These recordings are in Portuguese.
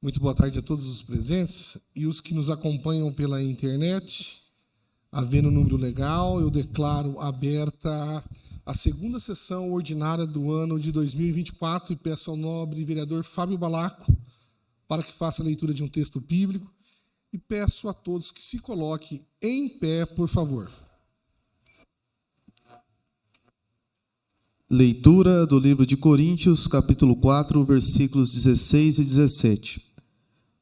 Muito boa tarde a todos os presentes e os que nos acompanham pela internet. Havendo número legal, eu declaro aberta a segunda sessão ordinária do ano de 2024 e peço ao nobre vereador Fábio Balaco para que faça a leitura de um texto bíblico e peço a todos que se coloquem em pé, por favor. Leitura do livro de Coríntios, capítulo 4, versículos 16 e 17.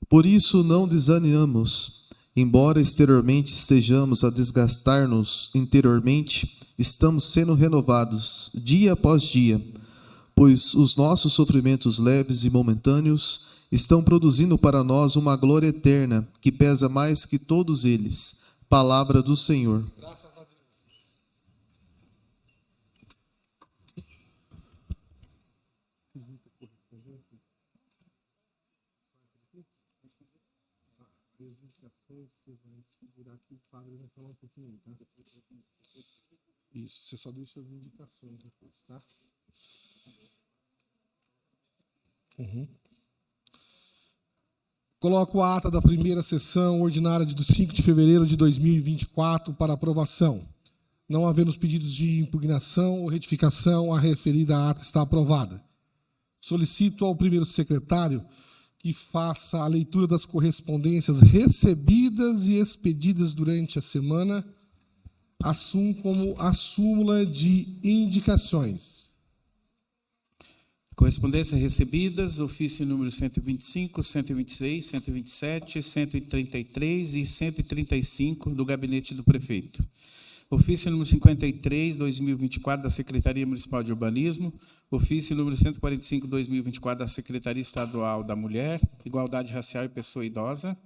Por isso não desanimamos, embora exteriormente estejamos a desgastar-nos, interiormente estamos sendo renovados, dia após dia, pois os nossos sofrimentos leves e momentâneos estão produzindo para nós uma glória eterna, que pesa mais que todos eles. Palavra do Senhor. Isso, você só deixa as indicações depois, tá? Coloco a ata da primeira sessão ordinária de 5 de fevereiro de 2024 para aprovação. Não havendo os pedidos de impugnação ou retificação, a referida ata está aprovada. Solicito ao primeiro secretário que faça a leitura das correspondências recebidas e expedidas durante a semana, assim como a súmula de indicações. Correspondências recebidas, ofício número 125, 126, 127, 133 e 135 do gabinete do prefeito. Ofício número 53, 2024, da Secretaria Municipal de Urbanismo. Ofício número 145, 2024, da Secretaria Estadual da Mulher, Igualdade Racial e Pessoa Idosa.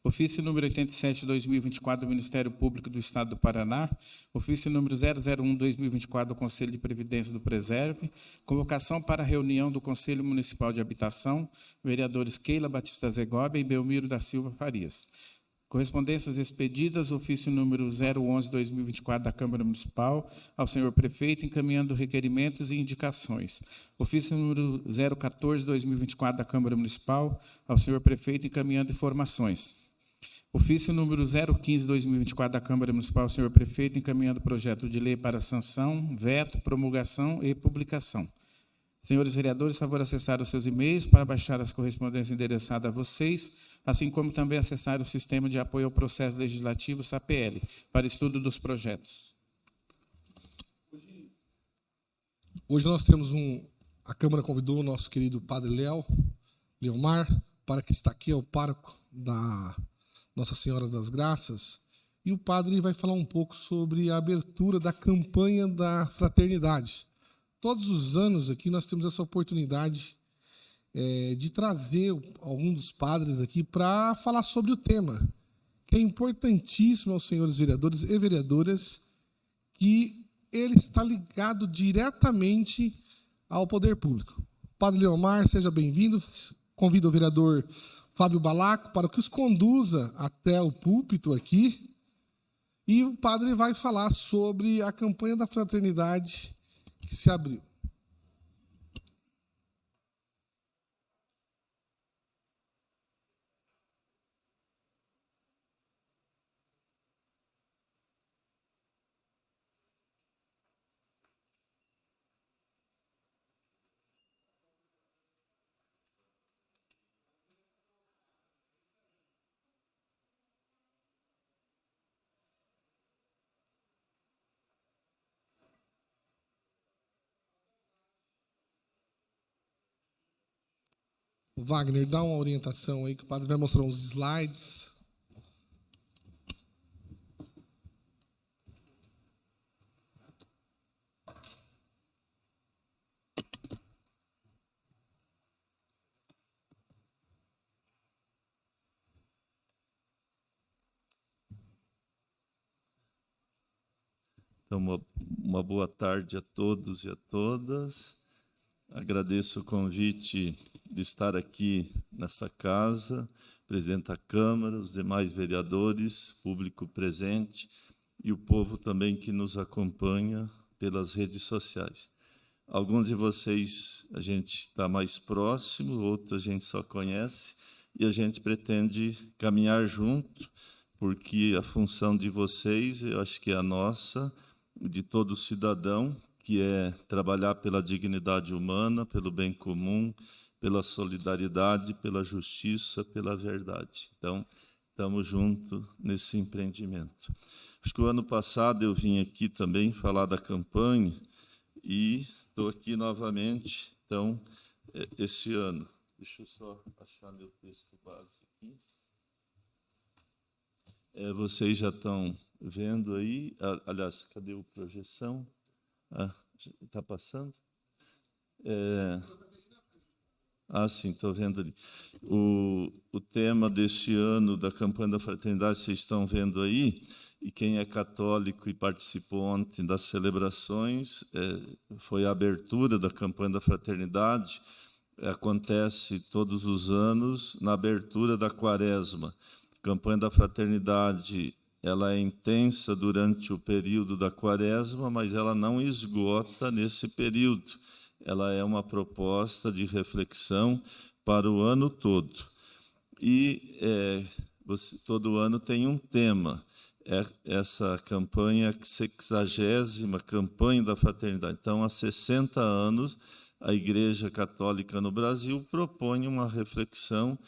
Ofício número 87, 2024, do Ministério Público do Estado do Paraná. Ofício número 001, 2024, do Conselho de Previdência do Preserve. Convocação para a reunião do Conselho Municipal de Habitação, vereadores Keila Batista Zegóbia e Belmiro da Silva Farias. Correspondências expedidas, ofício número 011, 2024, da Câmara Municipal, ao senhor prefeito, encaminhando requerimentos e indicações. Ofício número 014, 2024, da Câmara Municipal, ao senhor prefeito, encaminhando informações. Ofício número 015, 2024, da Câmara Municipal, ao senhor prefeito, encaminhando projeto de lei para sanção, veto, promulgação e publicação. Senhores vereadores, favor acessar os seus e-mails para baixar as correspondências endereçadas a vocês, assim como também acessar o Sistema de Apoio ao Processo Legislativo, SAPL, para estudo dos projetos. Hoje nós temos a Câmara convidou o nosso querido Padre Leomar, para que está aqui, é o pároco da Nossa Senhora das Graças, e o padre vai falar um pouco sobre a abertura da campanha da fraternidade. Todos os anos aqui nós temos essa oportunidade de trazer algum dos padres aqui para falar sobre o tema, que é importantíssimo aos senhores vereadores e vereadoras, que ele está ligado diretamente ao poder público. Padre Leomar, seja bem-vindo. Convido o vereador Fábio Balaco para que os conduza até o púlpito aqui. E o padre vai falar sobre a campanha da fraternidade que se abriu. Wagner, dá uma orientação aí, que o padre vai mostrar uns slides. Então, uma boa tarde a todos e a todas. Agradeço o convite de estar aqui nessa casa, presidente da Câmara, os demais vereadores, público presente e o povo também que nos acompanha pelas redes sociais. Alguns de vocês a gente está mais próximo, outros a gente só conhece, e a gente pretende caminhar junto, porque a função de vocês, eu acho que é a nossa, de todo cidadão, que é trabalhar pela dignidade humana, pelo bem comum, pela solidariedade, pela justiça, pela verdade. Então, estamos juntos nesse empreendimento. Acho que o ano passado eu vim aqui também falar da campanha e estou aqui novamente, então, esse ano. Deixa eu só achar meu texto base aqui. Vocês já estão vendo aí, aliás, cadê a projeção? Está passando? Sim, estou vendo ali. O tema deste ano da campanha da fraternidade, vocês estão vendo aí, e quem é católico e participou ontem das celebrações, foi a abertura da campanha da fraternidade, acontece todos os anos na abertura da Quaresma. A campanha da fraternidade, ela é intensa durante o período da Quaresma, mas ela não esgota nesse período. Ela é uma proposta de reflexão para o ano todo. E todo ano tem um tema. Essa campanha, a 60ª campanha da fraternidade. Então, há 60 anos, a Igreja Católica no Brasil propõe uma reflexão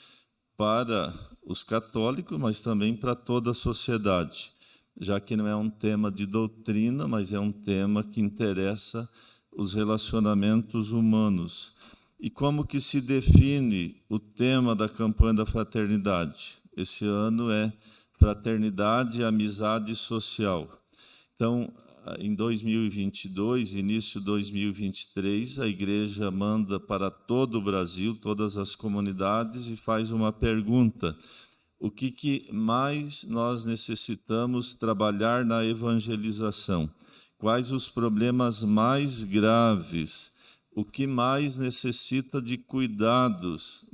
para os católicos, mas também para toda a sociedade, já que não é um tema de doutrina, mas é um tema que interessa os relacionamentos humanos. E como que se define o tema da campanha da fraternidade? Esse ano é Fraternidade e Amizade Social. Então, em 2022, início de 2023, a Igreja manda para todo o Brasil, todas as comunidades, e faz uma pergunta: o que mais nós necessitamos trabalhar na evangelização? Quais os problemas mais graves? O que mais necessita de cuidados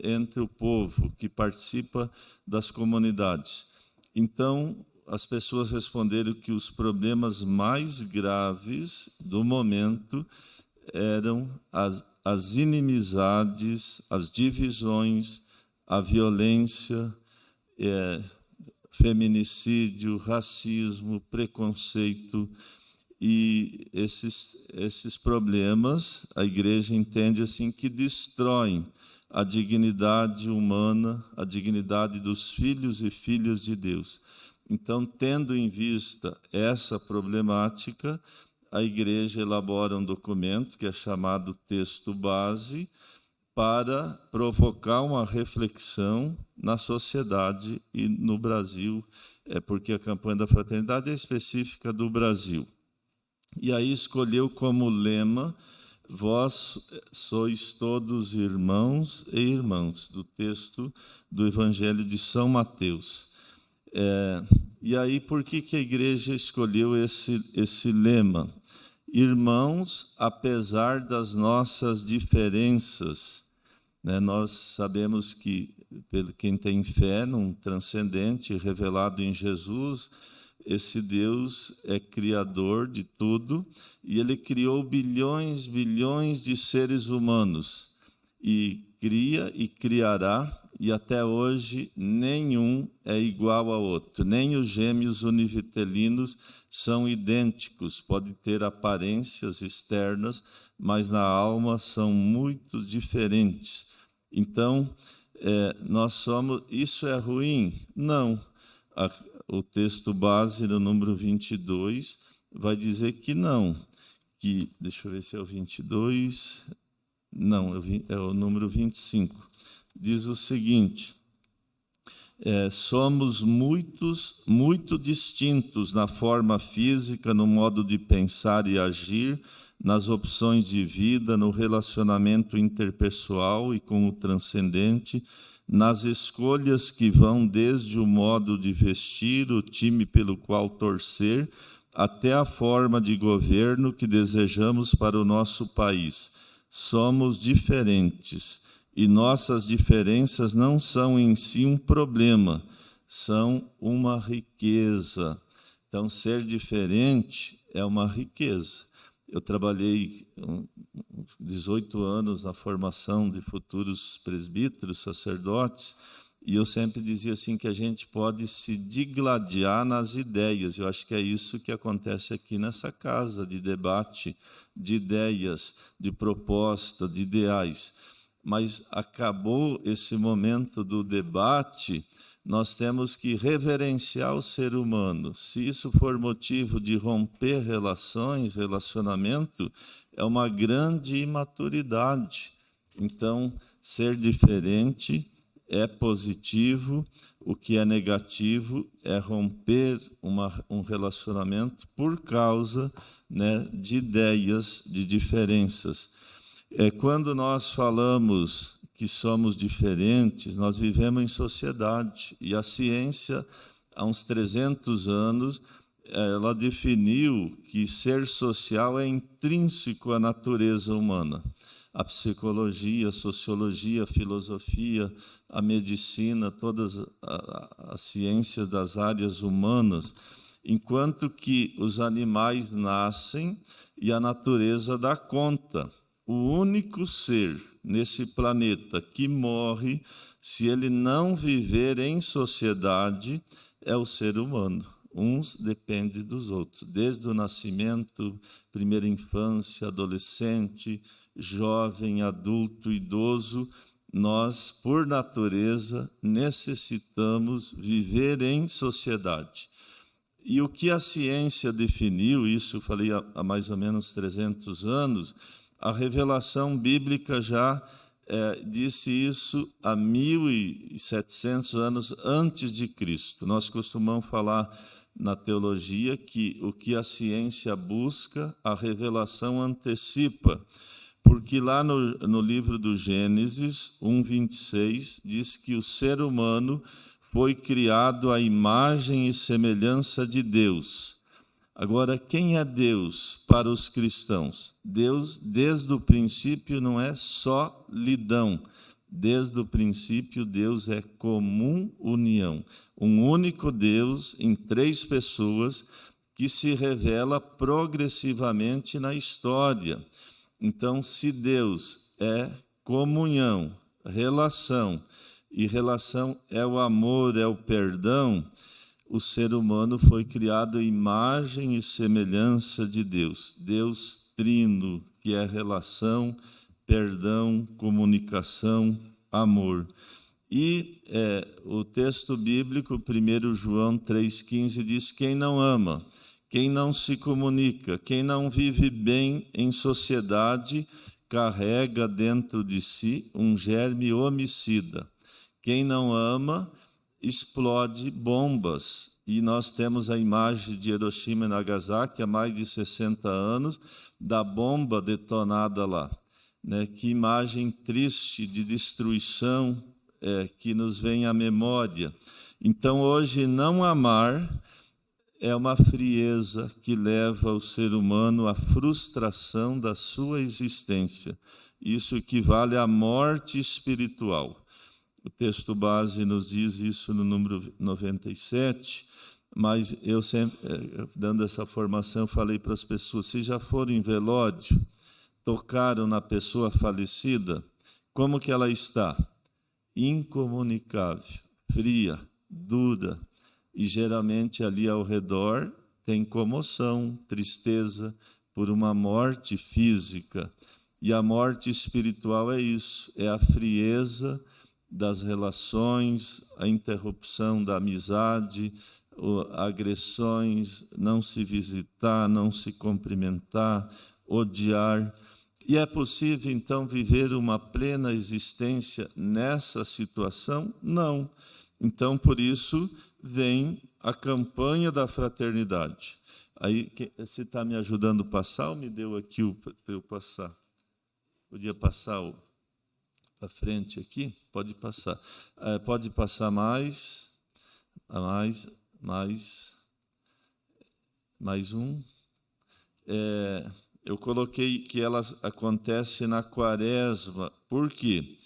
entre o povo que participa das comunidades? Então, as pessoas responderam que os problemas mais graves do momento eram as inimizades, as divisões, a violência, feminicídio, racismo, preconceito. E esses problemas, a Igreja entende assim que destroem a dignidade humana, a dignidade dos filhos e filhas de Deus. Então, tendo em vista essa problemática, a Igreja elabora um documento que é chamado Texto Base para provocar uma reflexão na sociedade e no Brasil, porque a campanha da fraternidade é específica do Brasil. E aí escolheu como lema: vós sois todos irmãos e irmãs, do texto do Evangelho de São Mateus. E aí, por que a Igreja escolheu esse lema? Irmãos, apesar das nossas diferenças, né? Nós sabemos que, quem tem fé num transcendente revelado em Jesus, esse Deus é criador de tudo, e Ele criou bilhões de seres humanos, e cria e criará, e até hoje nenhum é igual ao outro, nem os gêmeos univitelinos são idênticos, podem ter aparências externas, mas na alma são muito diferentes. Então, nós somos... Isso é ruim? Não. O texto base, no número 22, vai dizer que não. Que, deixa eu ver se é o 22... Não, é o número 25. Diz o seguinte: somos muito distintos na forma física, no modo de pensar e agir, nas opções de vida, no relacionamento interpessoal e com o transcendente, nas escolhas que vão desde o modo de vestir, o time pelo qual torcer, até a forma de governo que desejamos para o nosso país. Somos diferentes, e nossas diferenças não são em si um problema, são uma riqueza. Então, ser diferente é uma riqueza. Eu trabalhei 18 anos na formação de futuros presbíteros, sacerdotes, e eu sempre dizia assim que a gente pode se digladiar nas ideias. Eu acho que é isso que acontece aqui nessa casa, de debate, de ideias, de proposta, de ideais. Mas acabou esse momento do debate, nós temos que reverenciar o ser humano. Se isso for motivo de romper relações, relacionamento, é uma grande imaturidade. Então, ser diferente é positivo, o que é negativo é romper um relacionamento por causa, né, de ideias, de diferenças. Quando nós falamos que somos diferentes, nós vivemos em sociedade, e a ciência, há uns 300 anos, ela definiu que ser social é intrínseco à natureza humana. A psicologia, a sociologia, a filosofia, a medicina, todas as ciências das áreas humanas, enquanto que os animais nascem e a natureza dá conta. O único ser nesse planeta que morre, se ele não viver em sociedade, é o ser humano. Uns dependem dos outros, desde o nascimento, primeira infância, adolescente, jovem, adulto, idoso. Nós, por natureza, necessitamos viver em sociedade. E o que a ciência definiu, isso eu falei há mais ou menos 300 anos, a revelação bíblica já disse isso há 1.700 anos antes de Cristo. Nós costumamos falar na teologia que o que a ciência busca, a revelação antecipa. Porque lá no livro do Gênesis 1:26, diz que o ser humano foi criado à imagem e semelhança de Deus. Agora, quem é Deus para os cristãos? Deus, desde o princípio, não é só lidão. Desde o princípio, Deus é comum união. Um único Deus em 3 pessoas que se revela progressivamente na história. Então, se Deus é comunhão, relação, e relação é o amor, é o perdão, o ser humano foi criado à imagem e semelhança de Deus. Deus trino, que é relação, perdão, comunicação, amor. E o texto bíblico, 1 João 3,15, diz: quem não ama, quem não se comunica, quem não vive bem em sociedade, carrega dentro de si um germe homicida. Quem não ama, explode bombas. E nós temos a imagem de Hiroshima e Nagasaki há mais de 60 anos, da bomba detonada lá. Que imagem triste de destruição que nos vem à memória. Então, hoje, não amar é uma frieza que leva o ser humano à frustração da sua existência. Isso equivale à morte espiritual. O texto base nos diz isso no número 97, mas eu sempre, dando essa formação, falei para as pessoas: se já foram em velório, tocaram na pessoa falecida, como que ela está? Incomunicável, fria, dura, e geralmente ali ao redor tem comoção, tristeza por uma morte física. E a morte espiritual é isso, é a frieza das relações, a interrupção da amizade, agressões, não se visitar, não se cumprimentar, odiar. E é possível, então, viver uma plena existência nessa situação? Não. Então, por isso, vem a campanha da fraternidade. Aí, você está me ajudando a passar ou me deu aqui para eu passar? Podia passar para frente aqui? Pode passar. Pode passar mais. Mais um. Eu coloquei que ela acontece na Quaresma. Por quê?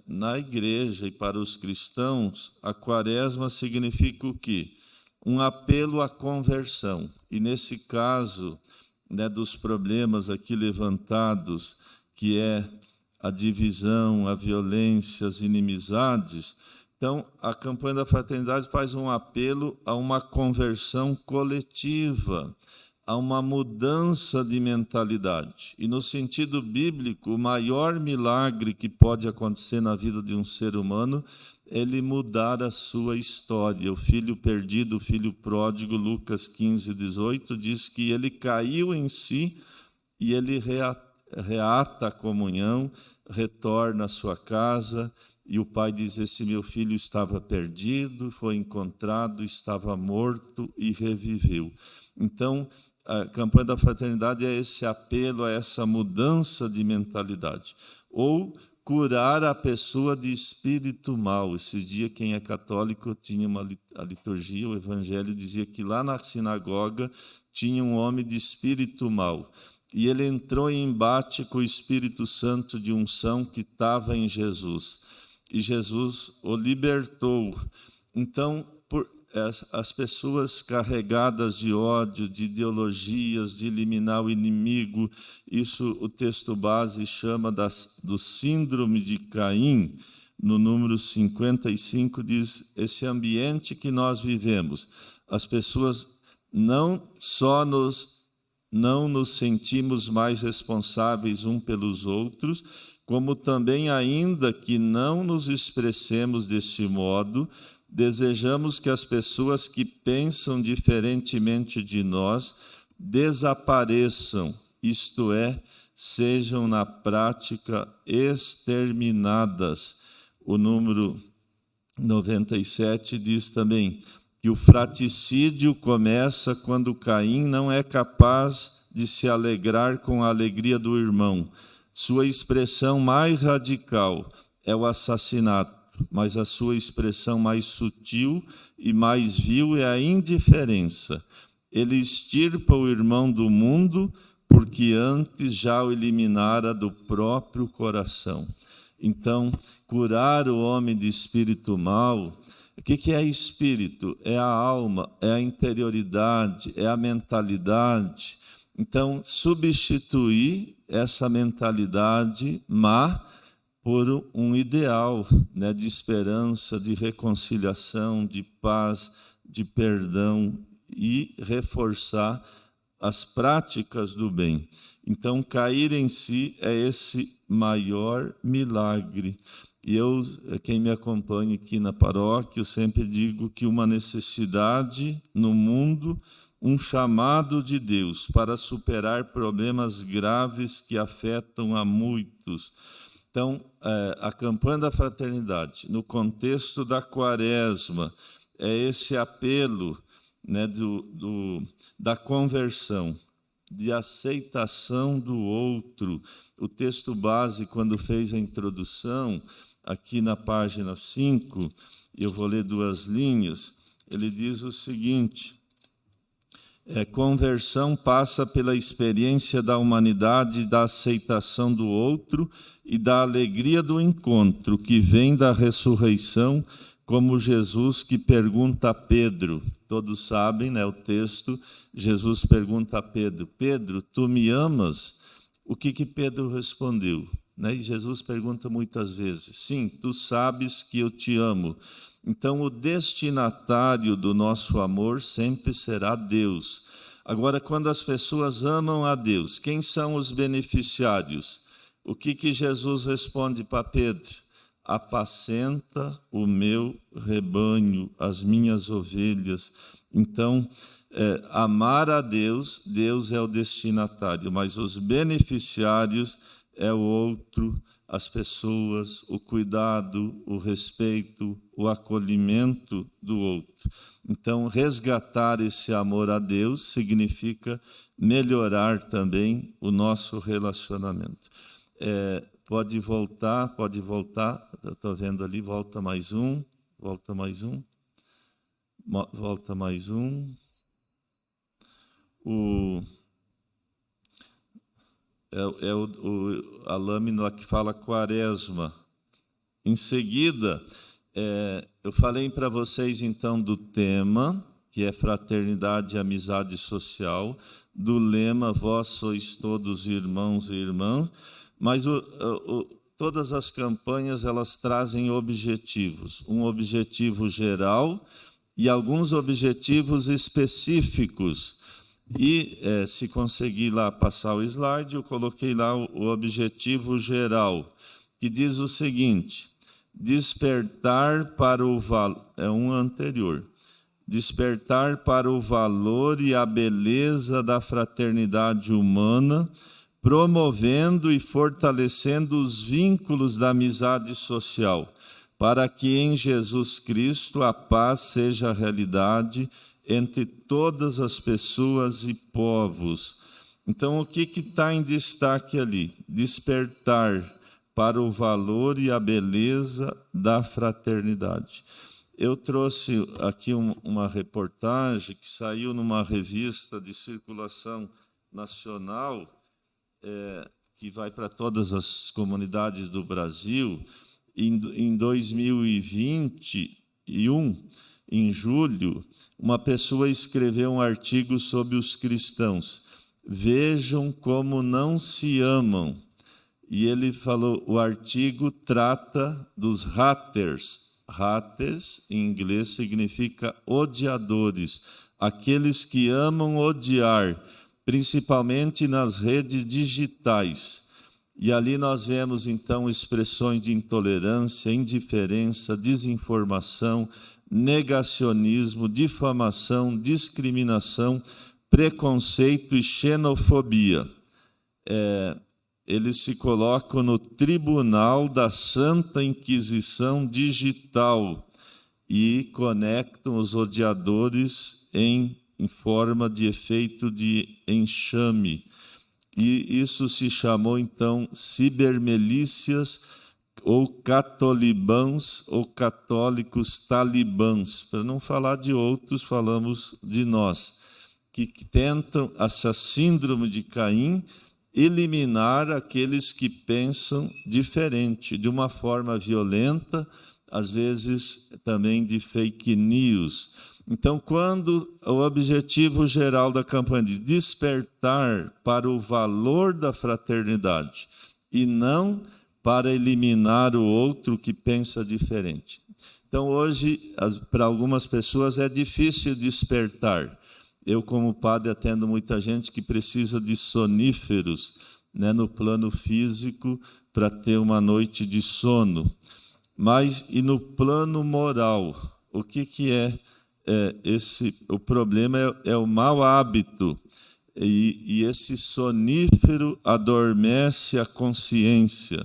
Na igreja e para os cristãos, a Quaresma significa o quê? Um apelo à conversão. E nesse caso, né, dos problemas aqui levantados, que é a divisão, a violência, as inimizades, então a campanha da fraternidade faz um apelo a uma conversão coletiva, a uma mudança de mentalidade. E no sentido bíblico, o maior milagre que pode acontecer na vida de um ser humano é ele mudar a sua história. O filho perdido, o filho pródigo, Lucas 15, 18, diz que ele caiu em si e ele reata a comunhão, retorna à sua casa, e o pai diz: esse meu filho estava perdido, foi encontrado, estava morto e reviveu. Então, a campanha da fraternidade é esse apelo a essa mudança de mentalidade. Ou curar a pessoa de espírito mau. Esse dia, quem é católico tinha a liturgia, o evangelho dizia que lá na sinagoga tinha um homem de espírito mau. E ele entrou em embate com o Espírito Santo de unção que estava em Jesus. E Jesus o libertou. Então, as pessoas carregadas de ódio, de ideologias, de eliminar o inimigo, isso o texto base chama do síndrome de Caim, no número 55, diz: esse ambiente que nós vivemos, as pessoas não nos sentimos mais responsáveis uns pelos outros, como também, ainda que não nos expressemos deste modo, desejamos que as pessoas que pensam diferentemente de nós desapareçam, isto é, sejam na prática exterminadas. O número 97 diz também que o fratricídio começa quando Caim não é capaz de se alegrar com a alegria do irmão. Sua expressão mais radical é o assassinato, mas a sua expressão mais sutil e mais vil é a indiferença. Ele extirpa o irmão do mundo, porque antes já o eliminara do próprio coração. Então, curar o homem de espírito mau, o que é espírito? É a alma, é a interioridade, é a mentalidade. Então, substituir essa mentalidade má por um ideal, né, de esperança, de reconciliação, de paz, de perdão, e reforçar as práticas do bem. Então, cair em si é esse maior milagre. E quem me acompanha aqui na paróquia, eu sempre digo que uma necessidade no mundo, um chamado de Deus para superar problemas graves que afetam a muitos. Então, a campanha da fraternidade, no contexto da Quaresma, é esse apelo, né, da conversão, de aceitação do outro. O texto base, quando fez a introdução, aqui na página 5, eu vou ler 2 linhas, ele diz o seguinte: conversão passa pela experiência da humanidade, da aceitação do outro e da alegria do encontro, que vem da ressurreição, como Jesus que pergunta a Pedro. Todos sabem, né, o texto, Jesus pergunta a Pedro: Pedro, tu me amas? O que Pedro respondeu? Né? E Jesus pergunta muitas vezes: sim, tu sabes que eu te amo. Então, o destinatário do nosso amor sempre será Deus. Agora, quando as pessoas amam a Deus, quem são os beneficiários? O que Jesus responde para Pedro? Apacenta o meu rebanho, as minhas ovelhas. Então, amar a Deus, Deus é o destinatário, mas os beneficiários é o outro, as pessoas, o cuidado, o respeito, o acolhimento do outro. Então, resgatar esse amor a Deus significa melhorar também o nosso relacionamento. Pode voltar, eu estou vendo ali, volta mais um. a lâmina que fala quaresma. Em seguida, eu falei para vocês, então, do tema, que é fraternidade e amizade social, do lema, vós sois todos irmãos e irmãs, mas todas as campanhas elas trazem objetivos, um objetivo geral e alguns objetivos específicos. E, se conseguir lá passar o slide, eu coloquei lá o objetivo geral, que diz o seguinte: despertar para o valor, despertar para o valor e a beleza da fraternidade humana, promovendo e fortalecendo os vínculos da amizade social, para que em Jesus Cristo a paz seja realidade entre todas as pessoas e povos. Então, o que está em destaque ali? Despertar para o valor e a beleza da fraternidade. Eu trouxe aqui uma reportagem que saiu numa revista de circulação nacional, que vai para todas as comunidades do Brasil. Em 2021, em julho, uma pessoa escreveu um artigo sobre os cristãos. Vejam como não se amam. E ele falou, o artigo trata dos haters. Haters, em inglês, significa odiadores, aqueles que amam odiar, principalmente nas redes digitais. E ali nós vemos, então, expressões de intolerância, indiferença, desinformação, negacionismo, difamação, discriminação, preconceito e xenofobia. Eles se colocam no tribunal da Santa Inquisição Digital e conectam os odiadores em forma de efeito de enxame. E isso se chamou, então, cibermilícias ou catolibãs ou católicos talibãs. Para não falar de outros, falamos de nós, que tentam, essa síndrome de Caim, eliminar aqueles que pensam diferente, de uma forma violenta, às vezes também de fake news. Então, quando o objetivo geral da campanha de despertar para o valor da fraternidade e não para eliminar o outro que pensa diferente. Então, hoje, para algumas pessoas é difícil despertar. Eu, como padre, atendo muita gente que precisa de soníferos, né, no plano físico para ter uma noite de sono. Mas, e no plano moral, o que é o problema é o mau hábito. E esse sonífero adormece a consciência.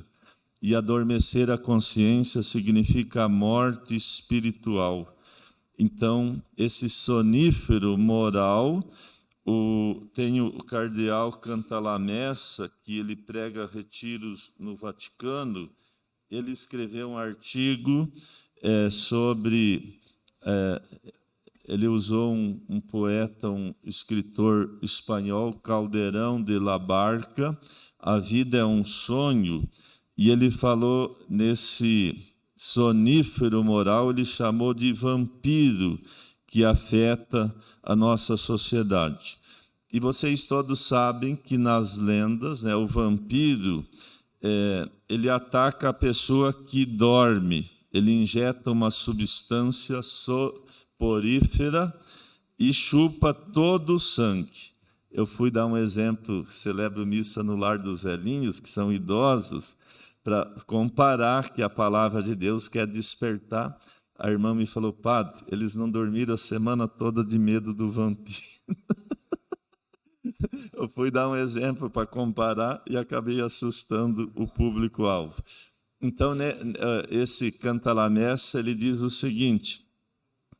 E adormecer a consciência significa a morte espiritual. Então, esse sonífero moral, tem o cardeal Cantalamessa, que ele prega retiros no Vaticano, ele escreveu um artigo sobre... ele usou um poeta, um escritor espanhol, Calderón de la Barca, A Vida é um Sonho, e ele falou nesse sonífero moral, ele chamou de vampiro que afeta a nossa sociedade. E vocês todos sabem que nas lendas, né, o vampiro, ele ataca a pessoa que dorme, ele injeta uma substância soporífera e chupa todo o sangue. Eu fui dar um exemplo, celebro missa no Lar dos Velhinhos, que são idosos, para comparar que a palavra de Deus quer despertar. A irmã me falou, padre, eles não dormiram a semana toda de medo do vampiro. Eu fui dar um exemplo para comparar e acabei assustando o público-alvo. Então, né, esse Cantalamessa, ele diz o seguinte,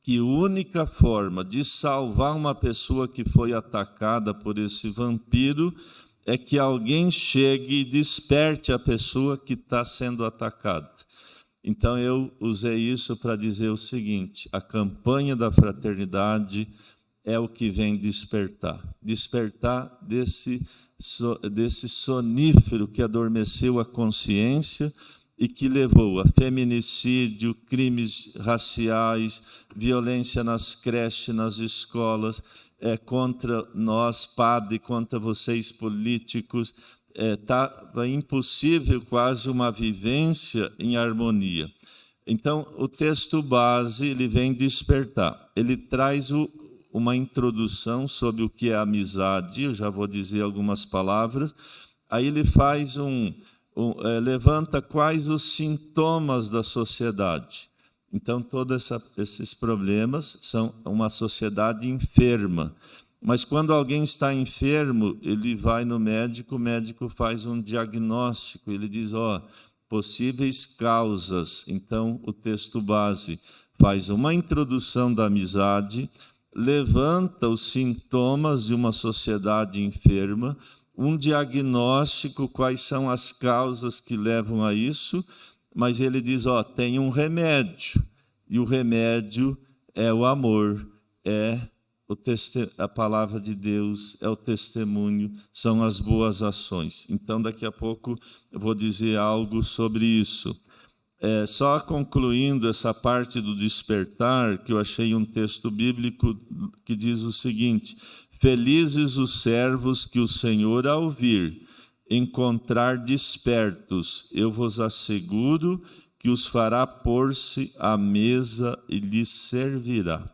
que a única forma de salvar uma pessoa que foi atacada por esse vampiro é que alguém chegue e desperte a pessoa que está sendo atacada. Então, eu usei isso para dizer o seguinte, a campanha da fraternidade é o que vem despertar. Despertar desse sonífero que adormeceu a consciência e que levou a feminicídio, crimes raciais, violência nas creches, nas escolas, contra nós, padre, contra vocês, políticos. Estava impossível quase uma vivência em harmonia. Então, o texto base ele vem despertar. Ele traz uma introdução sobre o que é amizade, eu já vou dizer algumas palavras. Aí ele faz levanta quais os sintomas da sociedade. Então, todos esses problemas são uma sociedade enferma. Mas quando alguém está enfermo, ele vai no médico, o médico faz um diagnóstico, ele diz, possíveis causas. Então, o texto base faz uma introdução da amizade, levanta os sintomas de uma sociedade enferma, um diagnóstico, quais são as causas que levam a isso, mas ele diz, tem um remédio, e o remédio é o amor, a palavra de Deus, é o testemunho, são as boas ações. Então, daqui a pouco, eu vou dizer algo sobre isso. Só concluindo essa parte do despertar, que eu achei um texto bíblico que diz o seguinte: felizes os servos que o Senhor, ao vir, encontrar despertos, eu vos asseguro que os fará pôr-se à mesa e lhes servirá.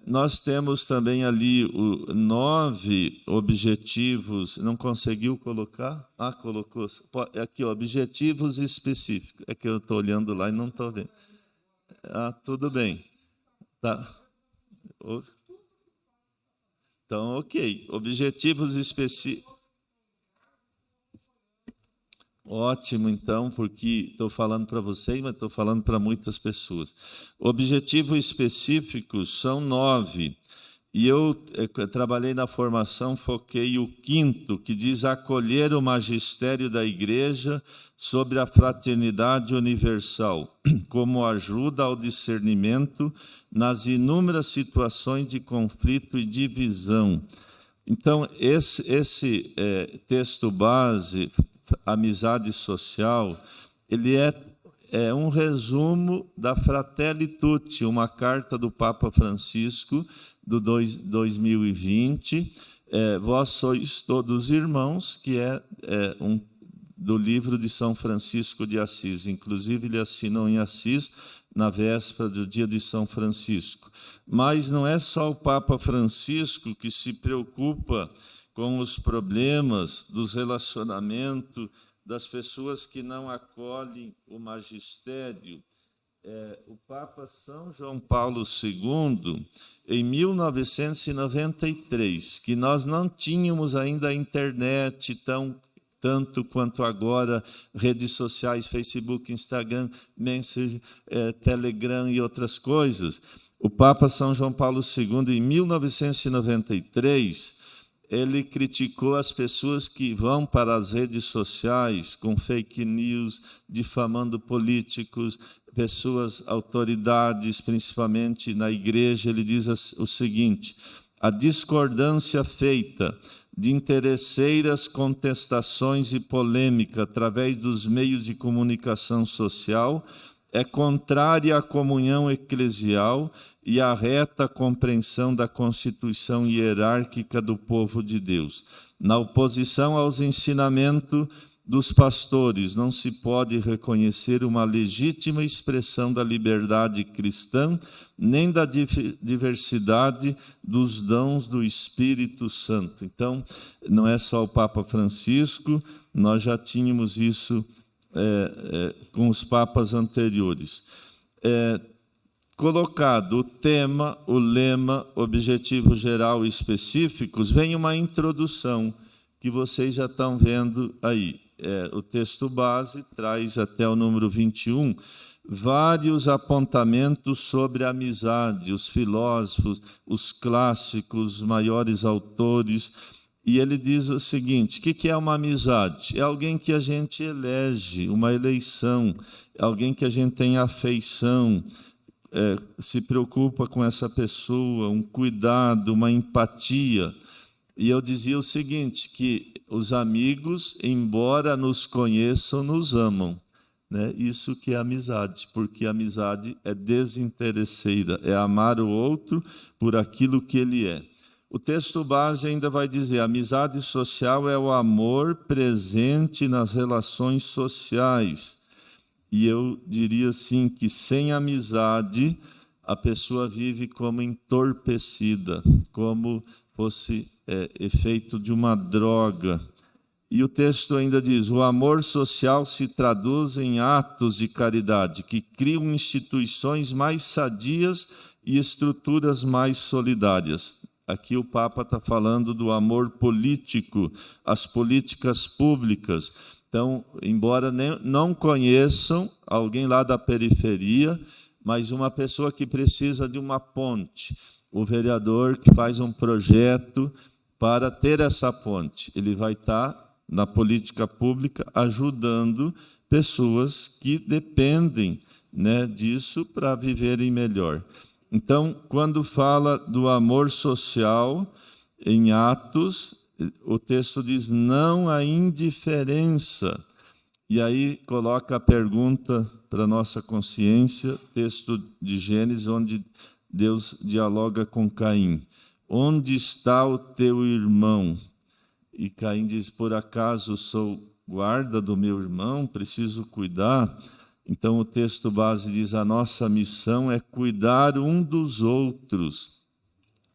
Nós temos também ali 9 objetivos. Não conseguiu colocar? Colocou. Aqui, objetivos específicos. É que eu estou olhando lá e não estou vendo. Tudo bem. Tá. Então, ok. Objetivos específicos. Ótimo, então, porque estou falando para vocês, mas estou falando para muitas pessoas. Objetivos específicos são 9. E eu trabalhei na formação, foquei o 5º, que diz acolher o magistério da Igreja sobre a fraternidade universal, como ajuda ao discernimento nas inúmeras situações de conflito e divisão. Então, esse texto base, amizade social, ele é um resumo da Fratelli Tutti, uma carta do Papa Francisco, do 2020, vós sois todos irmãos, que do livro de São Francisco de Assis. Inclusive, ele assinou em Assis, na véspera do dia de São Francisco. Mas não é só o Papa Francisco que se preocupa com os problemas dos relacionamentos das pessoas que não acolhem o magistério. O Papa São João Paulo II, em 1993, que nós não tínhamos ainda a internet tanto quanto agora, redes sociais, Facebook, Instagram, Messenger, Telegram e outras coisas. O Papa São João Paulo II, em 1993, ele criticou as pessoas que vão para as redes sociais com fake news, difamando políticos, pessoas, autoridades, principalmente na igreja. Ele diz o seguinte: a discordância feita de interesseiras contestações e polêmica através dos meios de comunicação social é contrária à comunhão eclesial e à reta compreensão da constituição hierárquica do povo de Deus. Na oposição aos ensinamentos dos pastores, não se pode reconhecer uma legítima expressão da liberdade cristã, nem da diversidade dos dons do Espírito Santo. Então, não é só o Papa Francisco, nós já tínhamos isso com os papas anteriores. Colocado o tema, o lema, objetivo geral e específicos, vem uma introdução que vocês já estão vendo aí. O texto base traz até o número 21 vários apontamentos sobre a amizade, os filósofos, os clássicos, os maiores autores. E ele diz o seguinte: o que é uma amizade? É alguém que a gente elege, uma eleição, é alguém que a gente tem afeição, se preocupa com essa pessoa, um cuidado, uma empatia. E eu dizia o seguinte, que os amigos, embora nos conheçam, nos amam. Né? Isso que é amizade, porque a amizade é desinteresseira, é amar o outro por aquilo que ele é. O texto base ainda vai dizer: a amizade social é o amor presente nas relações sociais. E eu diria assim, que sem amizade a pessoa vive como entorpecida, como fosse efeito de uma droga. E o texto ainda diz: o amor social se traduz em atos de caridade, que criam instituições mais sadias e estruturas mais solidárias. Aqui o Papa está falando do amor político, as políticas públicas. Então, embora não conheçam alguém lá da periferia, mas uma pessoa que precisa de uma ponte, o vereador que faz um projeto para ter essa ponte, ele vai estar na política pública ajudando pessoas que dependem, né, disso para viverem melhor. Então, quando fala do amor social em Atos, o texto diz: não há indiferença. E aí coloca a pergunta para a nossa consciência, texto de Gênesis, onde Deus dialoga com Caim: onde está o teu irmão? E Caim diz: por acaso sou guarda do meu irmão, preciso cuidar? Então o texto base diz: a nossa missão é cuidar um dos outros.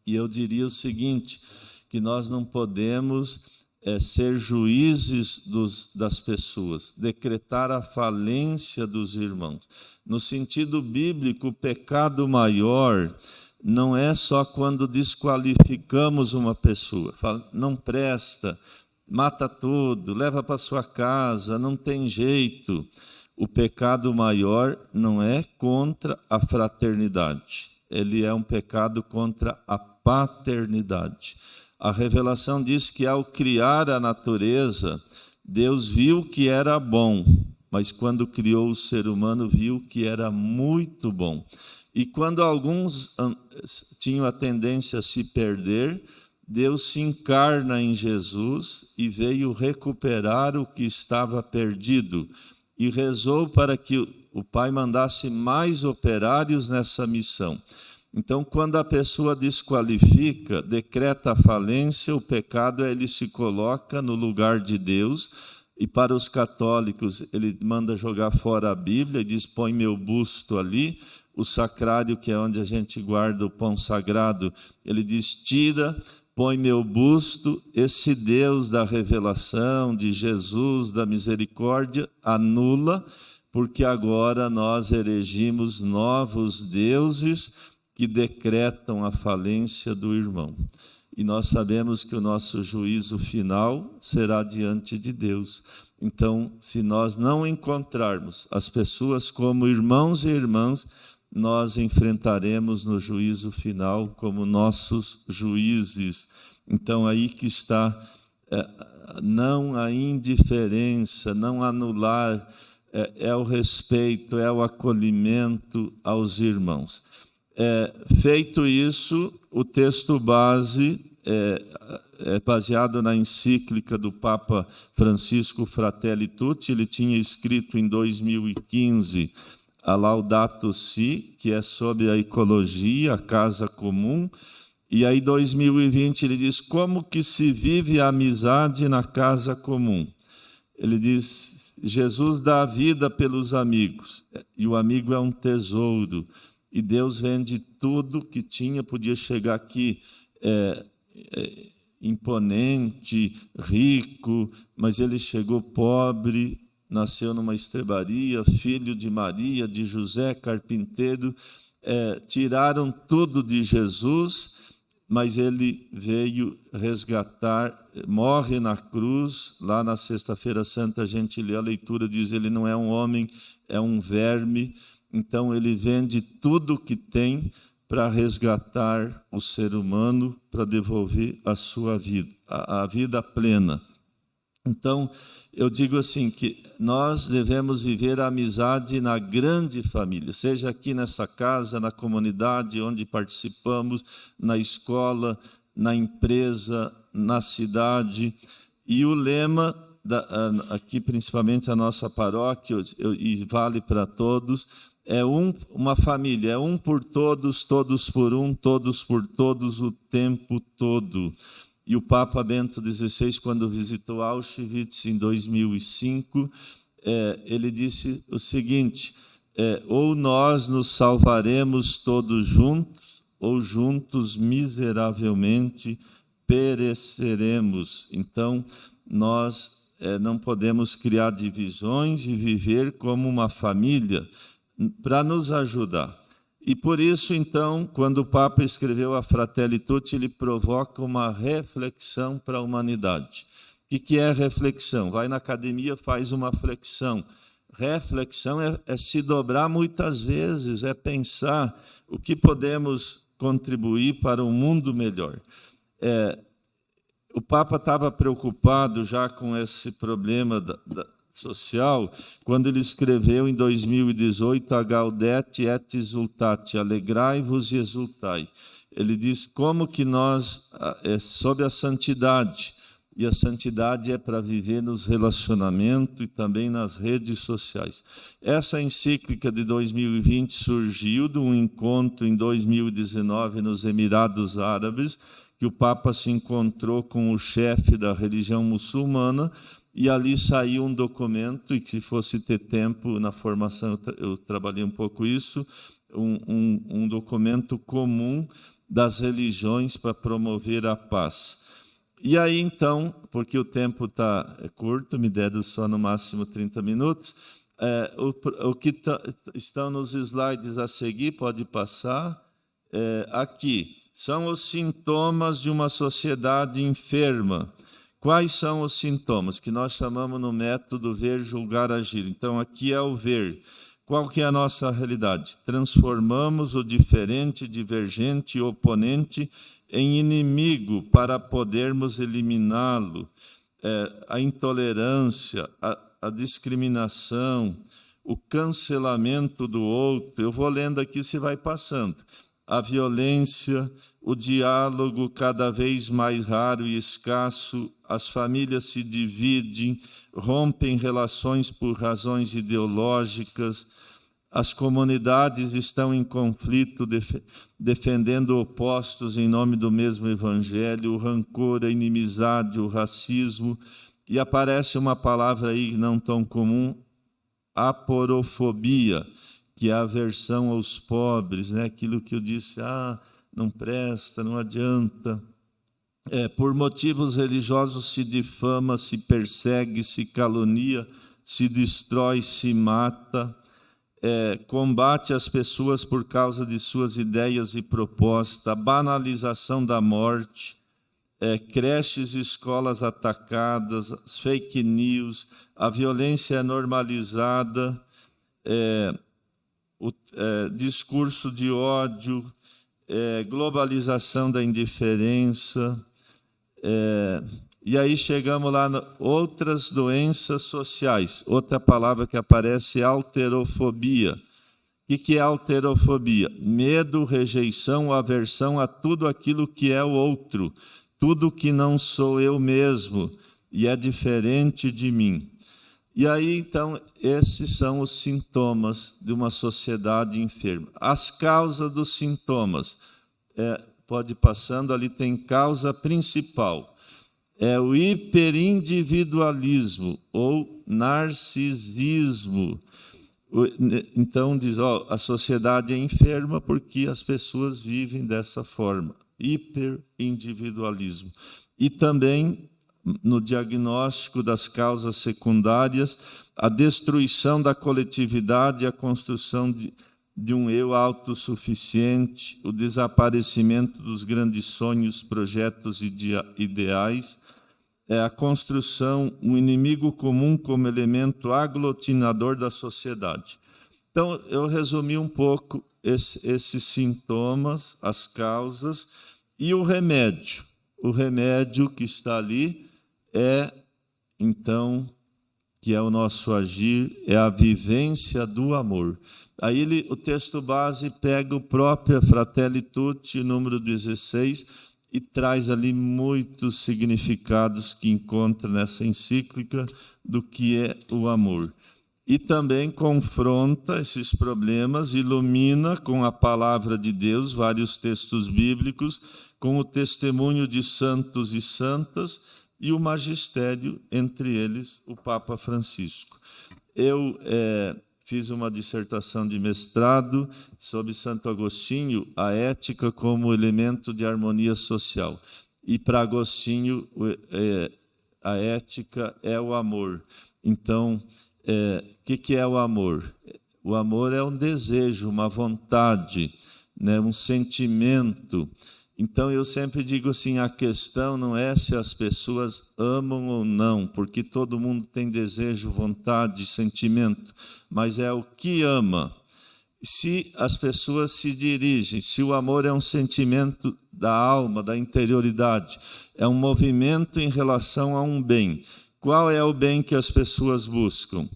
E eu diria o seguinte, que nós não podemos ser juízes das pessoas, decretar a falência dos irmãos. No sentido bíblico, o pecado maior não é só quando desqualificamos uma pessoa, fala, não presta, mata tudo, leva para sua casa, não tem jeito. O pecado maior não é contra a fraternidade, ele é um pecado contra a paternidade. A revelação diz que ao criar a natureza, Deus viu que era bom, mas quando criou o ser humano, viu que era muito bom. E quando alguns tinham a tendência a se perder, Deus se encarna em Jesus e veio recuperar o que estava perdido. E rezou para que o Pai mandasse mais operários nessa missão. Então, quando a pessoa desqualifica, decreta a falência, o pecado, ele se coloca no lugar de Deus. E para os católicos, ele manda jogar fora a Bíblia e diz: põe meu busto ali. O sacrário, que é onde a gente guarda o pão sagrado, ele diz: tira, põe meu busto. Esse Deus da revelação, de Jesus, da misericórdia, anula, porque agora nós erigimos novos deuses que decretam a falência do irmão. E nós sabemos que o nosso juízo final será diante de Deus. Então, se nós não encontrarmos as pessoas como irmãos e irmãs, nós enfrentaremos no juízo final como nossos juízes. Então, aí que está, não a indiferença, não anular, é o respeito, é o acolhimento aos irmãos. Feito isso, o texto base é baseado na encíclica do Papa Francisco Fratelli Tutti. Ele tinha escrito em 2015 a Laudato Si, que é sobre a ecologia, a casa comum. E aí, em 2020, ele diz: como que se vive a amizade na casa comum? Ele diz: Jesus dá a vida pelos amigos, e o amigo é um tesouro. E Deus vende tudo que tinha, podia chegar aqui imponente, rico, mas ele chegou pobre, nasceu numa estrebaria, filho de Maria, de José, carpinteiro. Tiraram tudo de Jesus, mas ele veio resgatar, morre na cruz. Lá na Sexta-feira Santa a gente lê a leitura, diz: ele não é um homem, é um verme. Então ele vende tudo o que tem para resgatar o ser humano, para devolver a sua vida, a vida plena. Então, eu digo assim, que nós devemos viver a amizade na grande família, seja aqui nessa casa, na comunidade onde participamos, na escola, na empresa, na cidade. E o lema, aqui principalmente a nossa paróquia, e vale para todos, é uma família, é um por todos, todos por um, todos por todos, o tempo todo. E o Papa Bento XVI, quando visitou Auschwitz em 2005, ele disse o seguinte, ou nós nos salvaremos todos juntos, ou juntos miseravelmente pereceremos. Então, nós não podemos criar divisões e viver como uma família para nos ajudar. E por isso, então, quando o Papa escreveu a Fratelli Tutti, ele provoca uma reflexão para a humanidade. O que é reflexão? Vai na academia, faz uma flexão. Reflexão é se dobrar muitas vezes, é pensar o que podemos contribuir para um mundo melhor. O Papa estava preocupado já com esse problema social, quando ele escreveu em 2018 a Gaudete et Exultate, alegrai-vos e exultai. Ele diz como que nós, sob a santidade, e a santidade é para viver nos relacionamentos e também nas redes sociais. Essa encíclica de 2020 surgiu de um encontro em 2019 nos Emirados Árabes, que o Papa se encontrou com o chefe da religião muçulmana, e ali saiu um documento, e que se fosse ter tempo na formação, eu trabalhei um pouco isso, um documento comum das religiões para promover a paz. E aí, então, porque o tempo está curto, me deram só no máximo 30 minutos, o que estão nos slides a seguir, pode passar, aqui, são os sintomas de uma sociedade enferma. Quais são os sintomas que nós chamamos no método ver, julgar, agir? Então, aqui é o ver. Qual que é a nossa realidade? Transformamos o diferente, divergente e oponente em inimigo para podermos eliminá-lo. A intolerância, a discriminação, o cancelamento do outro. Eu vou lendo aqui, você vai passando. A violência, o diálogo cada vez mais raro e escasso, as famílias se dividem, rompem relações por razões ideológicas, as comunidades estão em conflito, defendendo opostos em nome do mesmo evangelho, o rancor, a inimizade, o racismo, e aparece uma palavra aí não tão comum, aporofobia, que é a aversão aos pobres, né? Aquilo que eu disse, não presta, não adianta. Por motivos religiosos se difama, se persegue, se calunia, se destrói, se mata, combate as pessoas por causa de suas ideias e propostas, a banalização da morte, creches e escolas atacadas, as fake news, a violência é normalizada, o discurso de ódio, globalização da indiferença, e aí chegamos lá, outras doenças sociais. Outra palavra que aparece é alterofobia. O que é alterofobia? Medo, rejeição, aversão a tudo aquilo que é o outro, tudo que não sou eu mesmo e é diferente de mim. E aí, então, esses são os sintomas de uma sociedade enferma. As causas dos sintomas, pode ir passando, ali tem causa principal. É o hiperindividualismo ou narcisismo. Então, diz, a sociedade é enferma porque as pessoas vivem dessa forma. Hiperindividualismo. E também, no diagnóstico das causas secundárias, a destruição da coletividade, a construção de um eu autossuficiente, o desaparecimento dos grandes sonhos, projetos e ideais, a construção, um inimigo comum como elemento aglutinador da sociedade. Então, eu resumi um pouco esses sintomas, as causas, e o remédio. O remédio que está ali é então, que é o nosso agir, é a vivência do amor. Aí o texto base pega o próprio Fratelli Tutti, número 16, e traz ali muitos significados que encontra nessa encíclica do que é o amor. E também confronta esses problemas, ilumina com a palavra de Deus, vários textos bíblicos, com o testemunho de santos e santas e o magistério, entre eles o Papa Francisco. Eu fiz uma dissertação de mestrado sobre Santo Agostinho, a ética como elemento de harmonia social. E para Agostinho, a ética é o amor. Então, o que é o amor? O amor é um desejo, uma vontade, né, um sentimento. Então, eu sempre digo assim, a questão não é se as pessoas amam ou não, porque todo mundo tem desejo, vontade, sentimento, mas é o que ama. Se as pessoas se dirigem, se o amor é um sentimento da alma, da interioridade, é um movimento em relação a um bem. Qual é o bem que as pessoas buscam?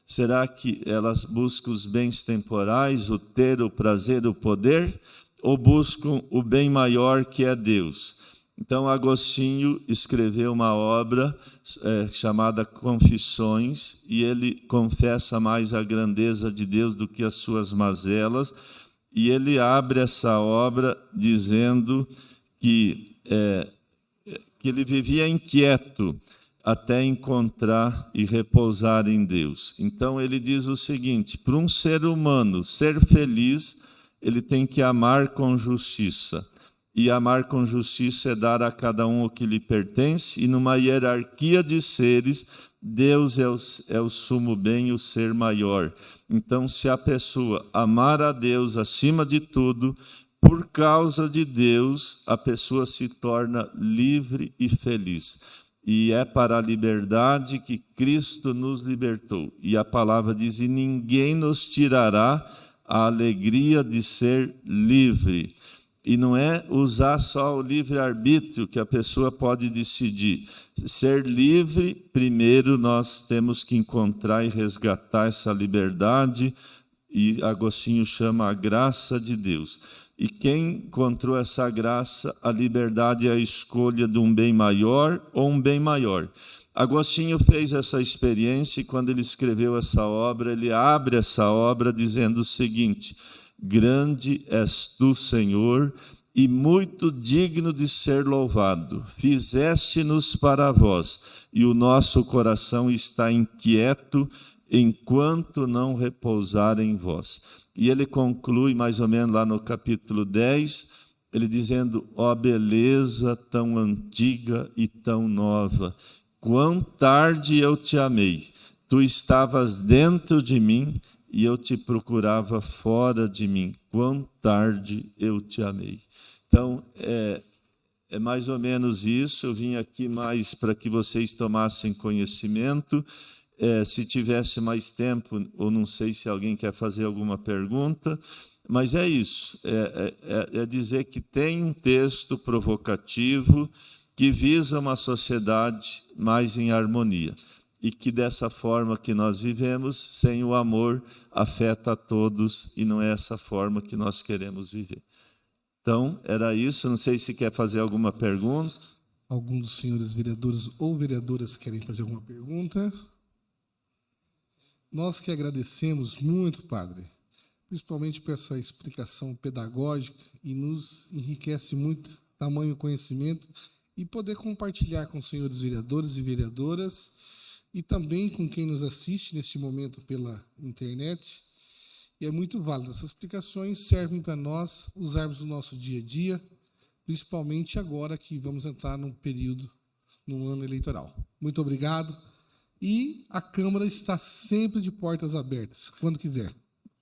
Será que elas buscam os bens temporais, o ter, o prazer, o poder? Ou buscam o bem maior que é Deus? Então, Agostinho escreveu uma obra chamada Confissões, e ele confessa mais a grandeza de Deus do que as suas mazelas, e ele abre essa obra dizendo que ele vivia inquieto até encontrar e repousar em Deus. Então, ele diz o seguinte: para um ser humano ser feliz, ele tem que amar com justiça. E amar com justiça é dar a cada um o que lhe pertence, e numa hierarquia de seres, Deus é o sumo bem, o ser maior. Então, se a pessoa amar a Deus acima de tudo, por causa de Deus, a pessoa se torna livre e feliz. E é para a liberdade que Cristo nos libertou. E a palavra diz: e ninguém nos tirará a alegria de ser livre. E não é usar só o livre-arbítrio que a pessoa pode decidir. Ser livre, primeiro nós temos que encontrar e resgatar essa liberdade, e Agostinho chama a graça de Deus. E quem encontrou essa graça, a liberdade é a escolha de um bem maior ou um bem maior. Agostinho fez essa experiência, e quando ele escreveu essa obra, ele abre essa obra dizendo o seguinte: grande és tu, Senhor, e muito digno de ser louvado. Fizeste-nos para vós, e o nosso coração está inquieto enquanto não repousar em vós. E ele conclui mais ou menos lá no capítulo 10, ele dizendo: ó beleza tão antiga e tão nova, quão tarde eu te amei. Tu estavas dentro de mim e eu te procurava fora de mim. Quão tarde eu te amei. Então, é mais ou menos isso. Eu vim aqui mais para que vocês tomassem conhecimento. Se tivesse mais tempo, ou não sei se alguém quer fazer alguma pergunta, mas é isso. É dizer que tem um texto provocativo que visa uma sociedade mais em harmonia, e que dessa forma que nós vivemos, sem o amor, afeta a todos, e não é essa forma que nós queremos viver. Então, era isso. Não sei se quer fazer alguma pergunta. Algum dos senhores vereadores ou vereadoras querem fazer alguma pergunta? Nós que agradecemos muito, padre, principalmente por essa explicação pedagógica, e nos enriquece muito tamanho conhecimento, e poder compartilhar com os senhores vereadores e vereadoras, e também com quem nos assiste neste momento pela internet. E é muito válido. Essas explicações servem para nós usarmos no nosso dia a dia, principalmente agora que vamos entrar num período, num ano eleitoral. Muito obrigado. E a Câmara está sempre de portas abertas, quando quiser.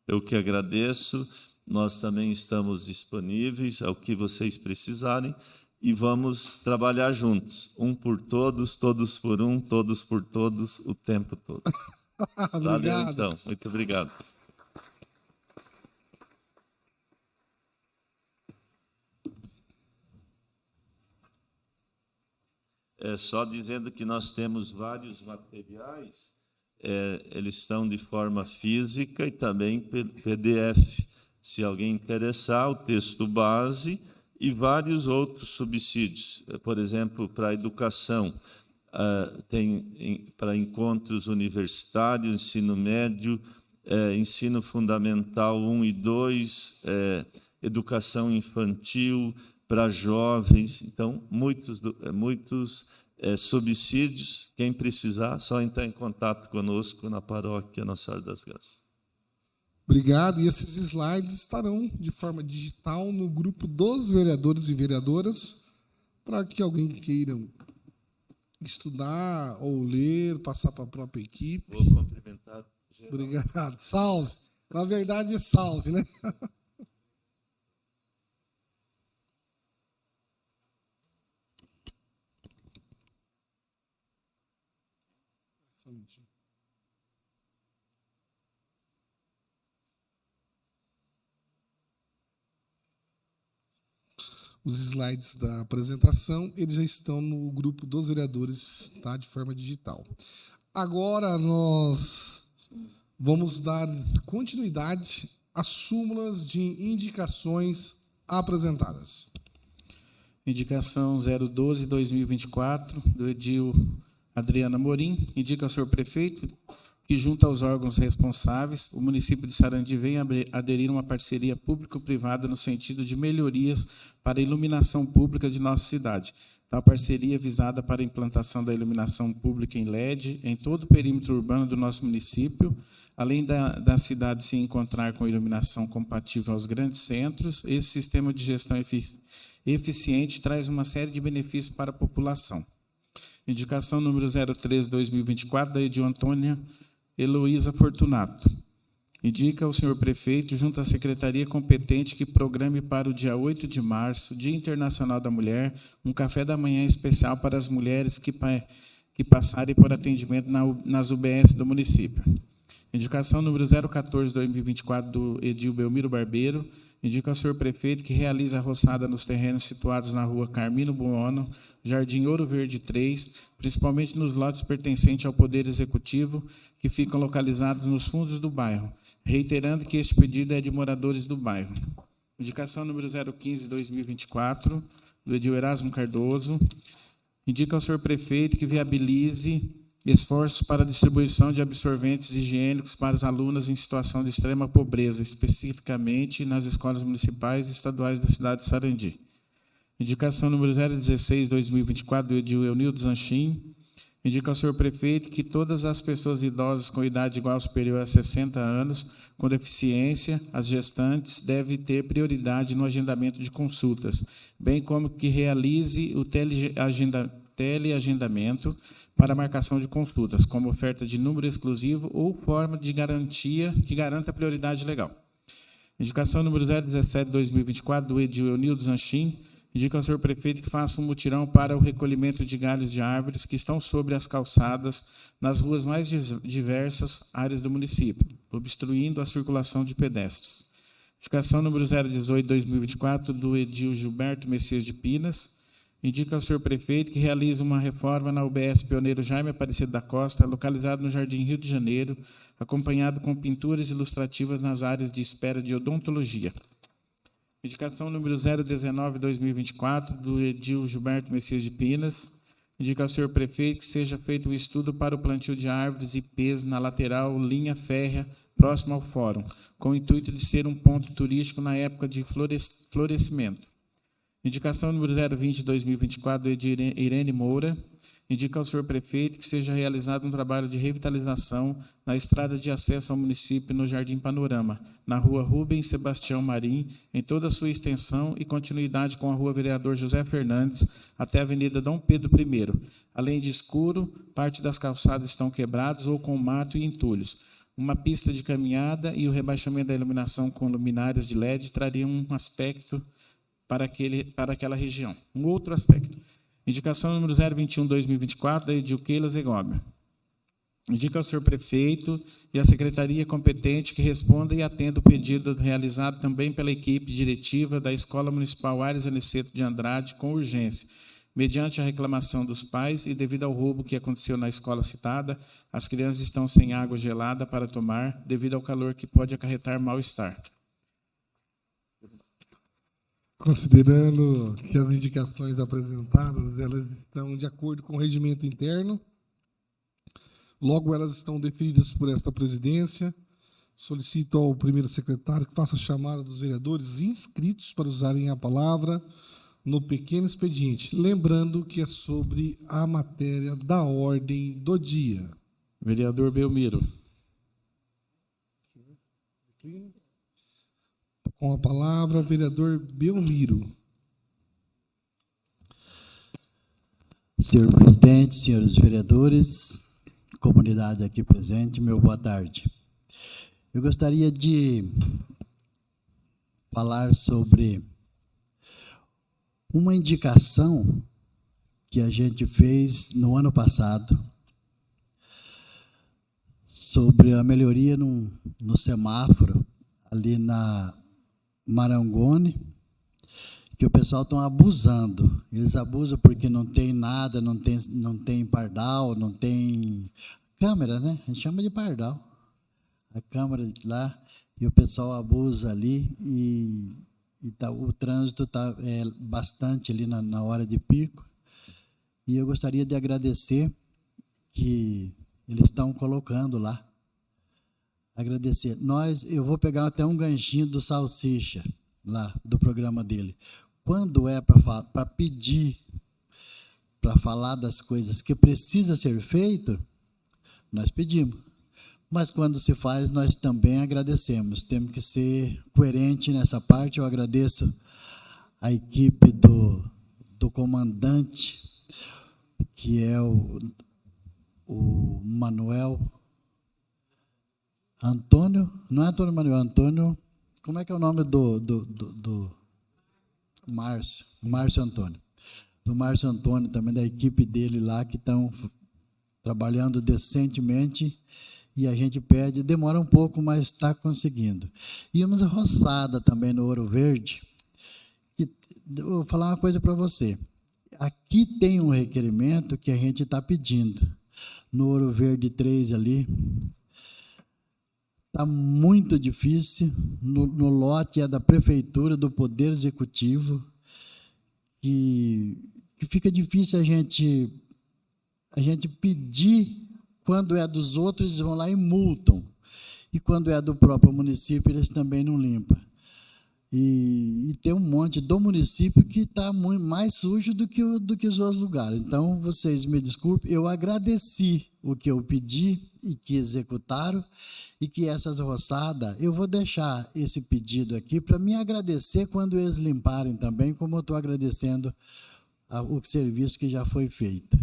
Eu que agradeço. Nós também estamos disponíveis ao que vocês precisarem, e vamos trabalhar juntos, um por todos, todos por um, todos por todos, o tempo todo. Valeu, então. Muito obrigado. só dizendo que nós temos vários materiais, eles estão de forma física e também PDF. Se alguém interessar, o texto base e vários outros subsídios. Por exemplo, para a educação, tem para encontros universitários, ensino médio, ensino fundamental 1 e 2, educação infantil, para jovens. Então, muitos subsídios. Quem precisar, só entrar em contato conosco na paróquia Nossa Senhora das Graças. Obrigado. E esses slides estarão de forma digital no grupo dos vereadores e vereadoras, para que alguém queira estudar ou ler, passar para a própria equipe. Vou cumprimentar. Obrigado. Salve. Na verdade é salve, né? Os slides da apresentação, eles já estão no grupo dos vereadores, tá, de forma digital. Agora nós vamos dar continuidade às súmulas de indicações apresentadas. Indicação 012/2024, do edil Adriana Morim, indica ao senhor prefeito que, junto aos órgãos responsáveis, o município de Sarandi venha aderir a uma parceria público-privada no sentido de melhorias para a iluminação pública de nossa cidade. Tal parceria visada para a implantação da iluminação pública em LED em todo o perímetro urbano do nosso município, além da cidade se encontrar com iluminação compatível aos grandes centros. Esse sistema de gestão eficiente traz uma série de benefícios para a população. Indicação número 03/2024, da edil Antônia Heloísa Fortunato. Indica ao senhor prefeito, junto à secretaria competente, que programe para o dia 8 de março, Dia Internacional da Mulher, um café da manhã especial para as mulheres que passarem por atendimento nas UBS do município. Indicação número 014/2024, do edil Belmiro Barbeiro. Indica ao senhor prefeito que realize a roçada nos terrenos situados na rua Carmino Buono, Jardim Ouro Verde 3, principalmente nos lotes pertencentes ao Poder Executivo, que ficam localizados nos fundos do bairro, reiterando que este pedido é de moradores do bairro. Indicação número 015/2024, do edil Erasmo Cardoso. Indica ao senhor prefeito que viabilize esforços para a distribuição de absorventes higiênicos para as alunas em situação de extrema pobreza, especificamente nas escolas municipais e estaduais da cidade de Sarandi. Indicação número 016/2024, do edil Eunildo Zanchim. Indica ao senhor prefeito que todas as pessoas idosas com idade igual ou superior a 60 anos, com deficiência, as gestantes, devem ter prioridade no agendamento de consultas, bem como que realize o teleagendamento para marcação de consultas, como oferta de número exclusivo ou forma de garantia que garanta a prioridade legal. Indicação número 017/2024, do edil Eunildo Zanchim. Indica ao senhor prefeito que faça um mutirão para o recolhimento de galhos de árvores que estão sobre as calçadas nas ruas mais diversas áreas do município, obstruindo a circulação de pedestres. Indicação número 018/2024, do edil Gilberto Messias de Pinas. Indica ao senhor prefeito que realize uma reforma na UBS Pioneiro Jaime Aparecido da Costa, localizado no Jardim Rio de Janeiro, acompanhado com pinturas ilustrativas nas áreas de espera de odontologia. Indicação número 019/2024, do edil Gilberto Messias de Pinas. Indica ao senhor prefeito que seja feito um estudo para o plantio de árvores e ipês na lateral linha férrea próximo ao fórum, com o intuito de ser um ponto turístico na época de florescimento. Indicação número 020/2024, do edil Irene Moura. Indica ao senhor prefeito que seja realizado um trabalho de revitalização na estrada de acesso ao município no Jardim Panorama, na rua Rubens Sebastião Marim, em toda a sua extensão e continuidade com a rua Vereador José Fernandes até a Avenida Dom Pedro I. Além de escuro, parte das calçadas estão quebradas ou com mato e entulhos. Uma pista de caminhada e o rebaixamento da iluminação com luminárias de LED trariam um aspecto para aquela região. Um outro aspecto. Indicação número 021/2024, da edil Keila Zegóbia. Indica ao senhor prefeito e à secretaria competente que responda e atenda o pedido realizado também pela equipe diretiva da Escola Municipal Aires Aniceto de Andrade com urgência, Mediante a reclamação dos pais e devido ao roubo que aconteceu na escola citada, as crianças estão sem água gelada para tomar, devido ao calor que pode acarretar mal-estar. Considerando que as indicações apresentadas elas estão de acordo com o regimento interno, logo elas estão definidas por esta presidência, solicito ao primeiro secretário que faça a chamada dos vereadores inscritos para usarem a palavra no pequeno expediente, lembrando que é sobre a matéria da ordem do dia. Vereador Belmiro. Com a palavra, vereador Belmiro. Senhor presidente, senhores vereadores, comunidade aqui presente, meu boa tarde. Eu gostaria de falar sobre uma indicação que a gente fez no ano passado sobre a melhoria no semáforo ali na Marangoni, que o pessoal está abusando. Eles abusam porque não tem nada, não tem pardal, não tem câmera, né? A gente chama de pardal. A câmera de lá, e o pessoal abusa ali, e o trânsito está bastante ali na hora de pico. E eu gostaria de agradecer que eles estão colocando lá. Agradecer. Eu vou pegar até um ganchinho do Salsicha, lá, do programa dele. Quando é para pedir, para falar das coisas que precisa ser feito, nós pedimos. Mas quando se faz, nós também agradecemos. Temos que ser coerente nessa parte. Eu agradeço a equipe do comandante, que é o Manuel Antônio, não é Antônio Manuel, Antônio, como é que é o nome do Márcio Antônio. Do Márcio Antônio, também da equipe dele lá, que estão trabalhando decentemente, e a gente pede, demora um pouco, mas está conseguindo. E uma roçada também no Ouro Verde, que, vou falar uma coisa para você, aqui tem um requerimento que a gente está pedindo, no Ouro Verde 3 ali, está muito difícil, no lote é da Prefeitura, do Poder Executivo, que fica difícil a gente pedir. Quando é dos outros, eles vão lá e multam. E quando é do próprio município, eles também não limpam. E tem um monte do município que está mais sujo do que os outros lugares. Então, vocês me desculpem, eu agradeci o que eu pedi e que executaram, e que essas roçadas, eu vou deixar esse pedido aqui para me agradecer quando eles limparem também, como eu estou agradecendo o serviço que já foi feito.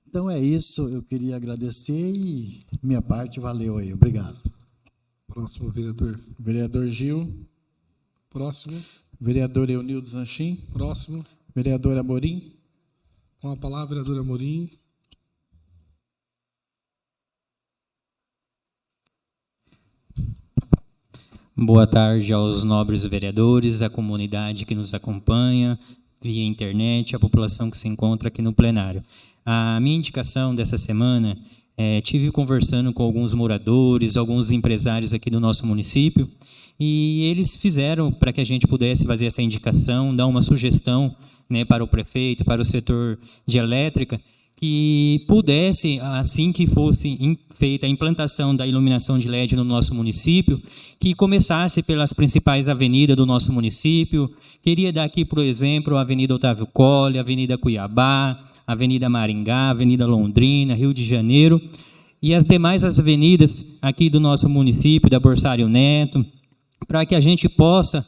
Então é isso, eu queria agradecer e minha parte, valeu aí, obrigado. Próximo vereador. Vereador Gil. Próximo. Vereador Eunildo Zanchim. Próximo. Vereador Amorim. Com a palavra, vereador Amorim. Boa tarde aos nobres vereadores, à comunidade que nos acompanha via internet, a população que se encontra aqui no plenário. A minha indicação dessa semana, tive conversando com alguns moradores, alguns empresários aqui do nosso município, e eles fizeram para que a gente pudesse fazer essa indicação, dar uma sugestão, né, para o prefeito, para o setor de elétrica, que pudesse, assim que fosse feita a implantação da iluminação de LED no nosso município, que começasse pelas principais avenidas do nosso município. Queria dar aqui, por exemplo, a Avenida Otávio Colli, a Avenida Cuiabá, Avenida Maringá, Avenida Londrina, Rio de Janeiro, e as demais avenidas aqui do nosso município, da Borsário Neto, para que a gente possa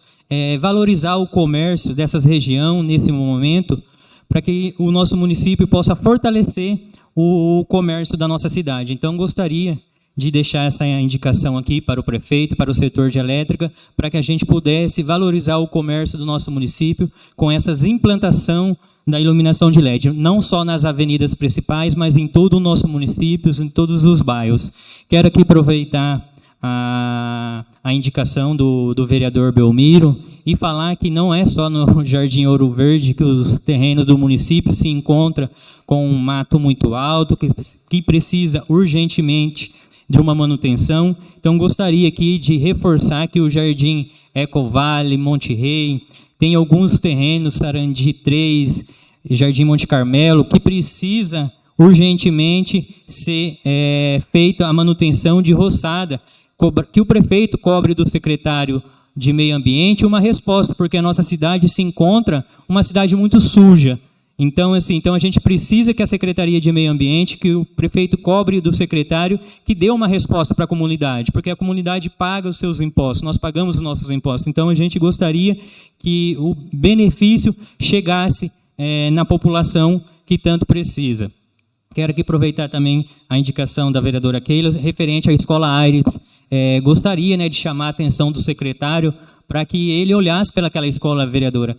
valorizar o comércio dessas regiões nesse momento, para que o nosso município possa fortalecer o comércio da nossa cidade. Então, gostaria de deixar essa indicação aqui para o prefeito, para o setor de elétrica, para que a gente pudesse valorizar o comércio do nosso município com essas implantação da iluminação de LED, não só nas avenidas principais, mas em todo o nosso município, em todos os bairros. Quero aqui aproveitar a indicação do vereador Belmiro e falar que não é só no Jardim Ouro Verde que os terrenos do município se encontram com um mato muito alto, que precisa urgentemente de uma manutenção. Então, gostaria aqui de reforçar que o Jardim Ecovale, Monte Rei, tem alguns terrenos, Sarandi 3, Jardim Monte Carmelo, que precisa urgentemente ser feita a manutenção de roçada, que o prefeito cobre do secretário de Meio Ambiente uma resposta, porque a nossa cidade se encontra uma cidade muito suja. Então, assim, a gente precisa que a Secretaria de Meio Ambiente, que o prefeito cobre do secretário, que dê uma resposta para a comunidade, porque a comunidade paga os seus impostos, nós pagamos os nossos impostos. Então, a gente gostaria que o benefício chegasse na população que tanto precisa. Quero aqui aproveitar também a indicação da vereadora Keila, referente à Escola Aires. Gostaria, né, de chamar a atenção do secretário para que ele olhasse pelaquela escola, vereadora.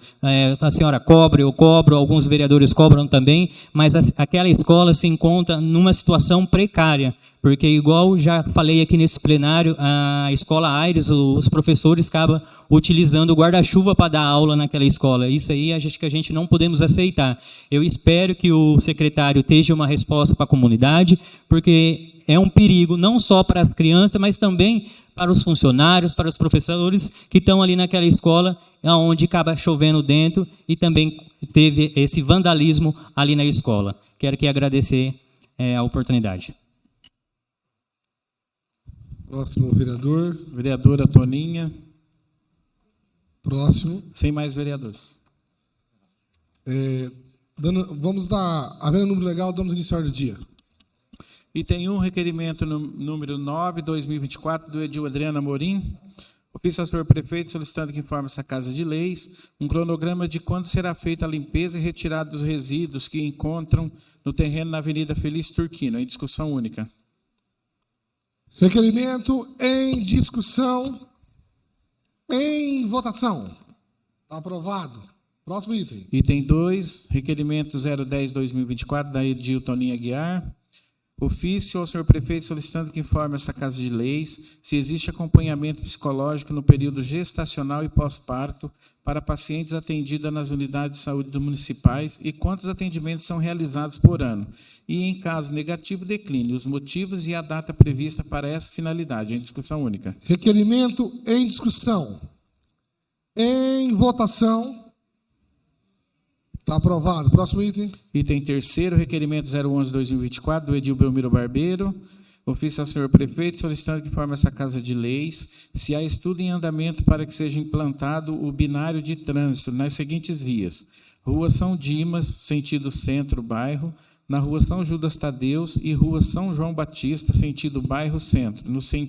A senhora cobra, eu cobro, alguns vereadores cobram também, mas aquela escola se encontra numa situação precária, porque, igual já falei aqui nesse plenário, a Escola Aires, os professores acabam utilizando o guarda-chuva para dar aula naquela escola. Isso aí acho que a gente não podemos aceitar. Eu espero que o secretário esteja uma resposta para a comunidade, porque é um perigo não só para as crianças, mas também para os funcionários, para os professores que estão ali naquela escola, onde acaba chovendo dentro, e também teve esse vandalismo ali na escola. Quero aqui agradecer a oportunidade. Próximo vereador. Vereadora Toninha. Próximo. Sem mais vereadores. Vamos dar, havendo número legal, damos início à ordem do dia. Item 1, requerimento número 9, 2024, do Edil Adriano Amorim. Ofício ao senhor prefeito solicitando que informe essa Casa de Leis um cronograma de quando será feita a limpeza e retirada dos resíduos que encontram no terreno na Avenida Feliz Turquino. Em discussão única. Requerimento em discussão. Em votação. Aprovado. Próximo item. Item 2, requerimento 010-2024, da Edil Toninha Aguiar. Ofício ao senhor prefeito solicitando que informe essa Casa de Leis se existe acompanhamento psicológico no período gestacional e pós-parto para pacientes atendidas nas unidades de saúde municipais e quantos atendimentos são realizados por ano. E, em caso negativo, decline os motivos e a data prevista para essa finalidade. Em discussão única. Requerimento em discussão. Em votação. Está aprovado. Próximo item. Item 3º, requerimento 011-2024, do Edil Belmiro Barbeiro. Ofício ao senhor prefeito solicitando que informe essa Casa de Leis se há estudo em andamento para que seja implantado o binário de trânsito nas seguintes vias: Rua São Dimas, sentido centro-bairro, na Rua São Judas Tadeus e Rua São João Batista, sentido bairro-centro,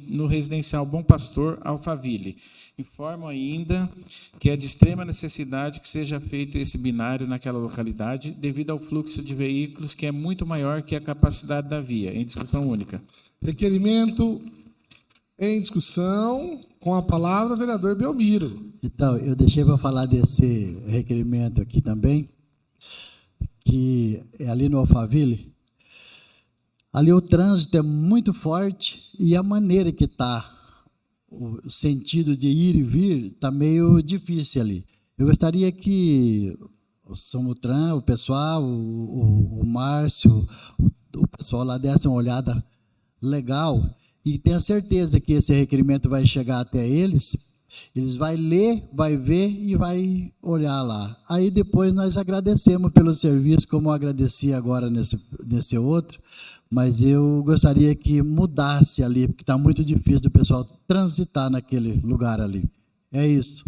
no residencial Bom Pastor, Alphaville. Informo ainda que é de extrema necessidade que seja feito esse binário naquela localidade, devido ao fluxo de veículos que é muito maior que a capacidade da via. Em discussão única. Requerimento em discussão. Com a palavra, vereador Belmiro. Então, eu deixei para falar desse requerimento aqui também, que é ali no Alphaville. Ali o trânsito é muito forte e a maneira que está, o sentido de ir e vir, está meio difícil ali. Eu gostaria que o Samutran, o pessoal, o Márcio, o pessoal lá desse uma olhada legal e tenha certeza que esse requerimento vai chegar até eles. Eles vão ler, vai ver e vai olhar lá. Aí depois nós agradecemos pelo serviço, como eu agradeci agora nesse outro, mas eu gostaria que mudasse ali, porque está muito difícil do pessoal transitar naquele lugar ali. É isso.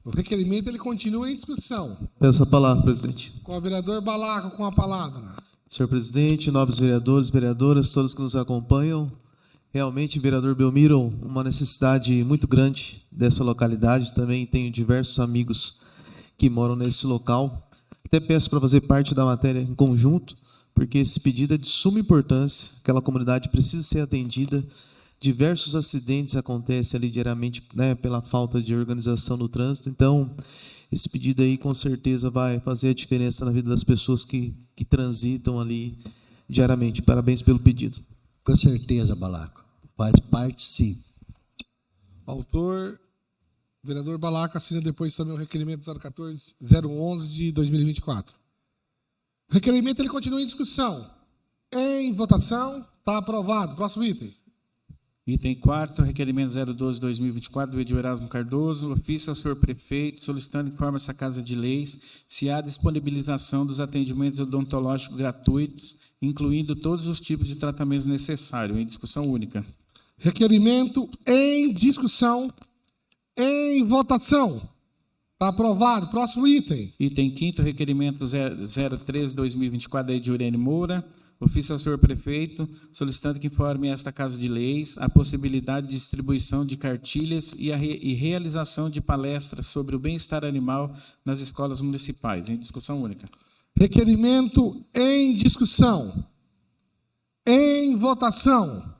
O requerimento ele continua em discussão. Peço a palavra, presidente. Com o vereador Balaco, com a palavra. Senhor presidente, nobres vereadores, vereadoras, todos que nos acompanham, realmente, vereador Belmiro, uma necessidade muito grande dessa localidade. Também tenho diversos amigos que moram nesse local. Até peço para fazer parte da matéria em conjunto, porque esse pedido é de suma importância. Aquela comunidade precisa ser atendida. Diversos acidentes acontecem ali diariamente, né, pela falta de organização do trânsito. Então, esse pedido aí com certeza vai fazer a diferença na vida das pessoas que transitam ali diariamente. Parabéns pelo pedido. Com certeza, Balaco. Faz parte, sim. Autor, vereador Balaca, assina depois também o requerimento 014-011 de 2024. O requerimento ele continua em discussão. Em votação, está aprovado. Próximo item. Item 4, requerimento 012-2024, do Edio Erasmo Cardoso, ofício ao senhor prefeito, solicitando informe essa Casa de Leis se há disponibilização dos atendimentos odontológicos gratuitos, incluindo todos os tipos de tratamentos necessários, em discussão única. Requerimento em discussão. Em votação. Está aprovado. Próximo item. Item 5º, requerimento 013-2024, da Ediurene Moura, ofício ao senhor prefeito, solicitando que informe esta Casa de Leis a possibilidade de distribuição de cartilhas e realização de palestras sobre o bem-estar animal nas escolas municipais, em discussão única. Requerimento em discussão. Em votação.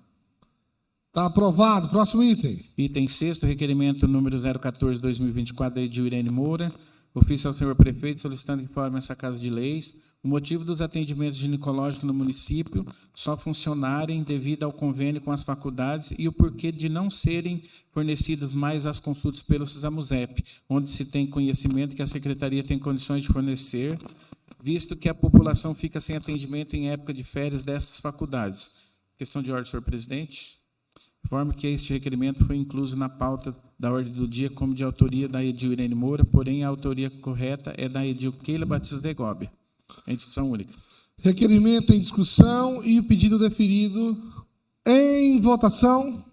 Está aprovado. Próximo item. Item 6º, requerimento número 014-2024, da Ediurene Moura, ofício ao senhor prefeito, solicitando que informe essa Casa de Leis o motivo dos atendimentos ginecológicos no município só funcionarem devido ao convênio com as faculdades e o porquê de não serem fornecidas mais as consultas pelo CISAMUSEP, onde se tem conhecimento que a Secretaria tem condições de fornecer, visto que a população fica sem atendimento em época de férias dessas faculdades. Questão de ordem, senhor presidente. Informo que este requerimento foi incluso na pauta da ordem do dia como de autoria da Ediurene Moura, porém a autoria correta é da Edil Keila Batista Zegóbia. Em discussão única. Requerimento em discussão e o pedido deferido em votação.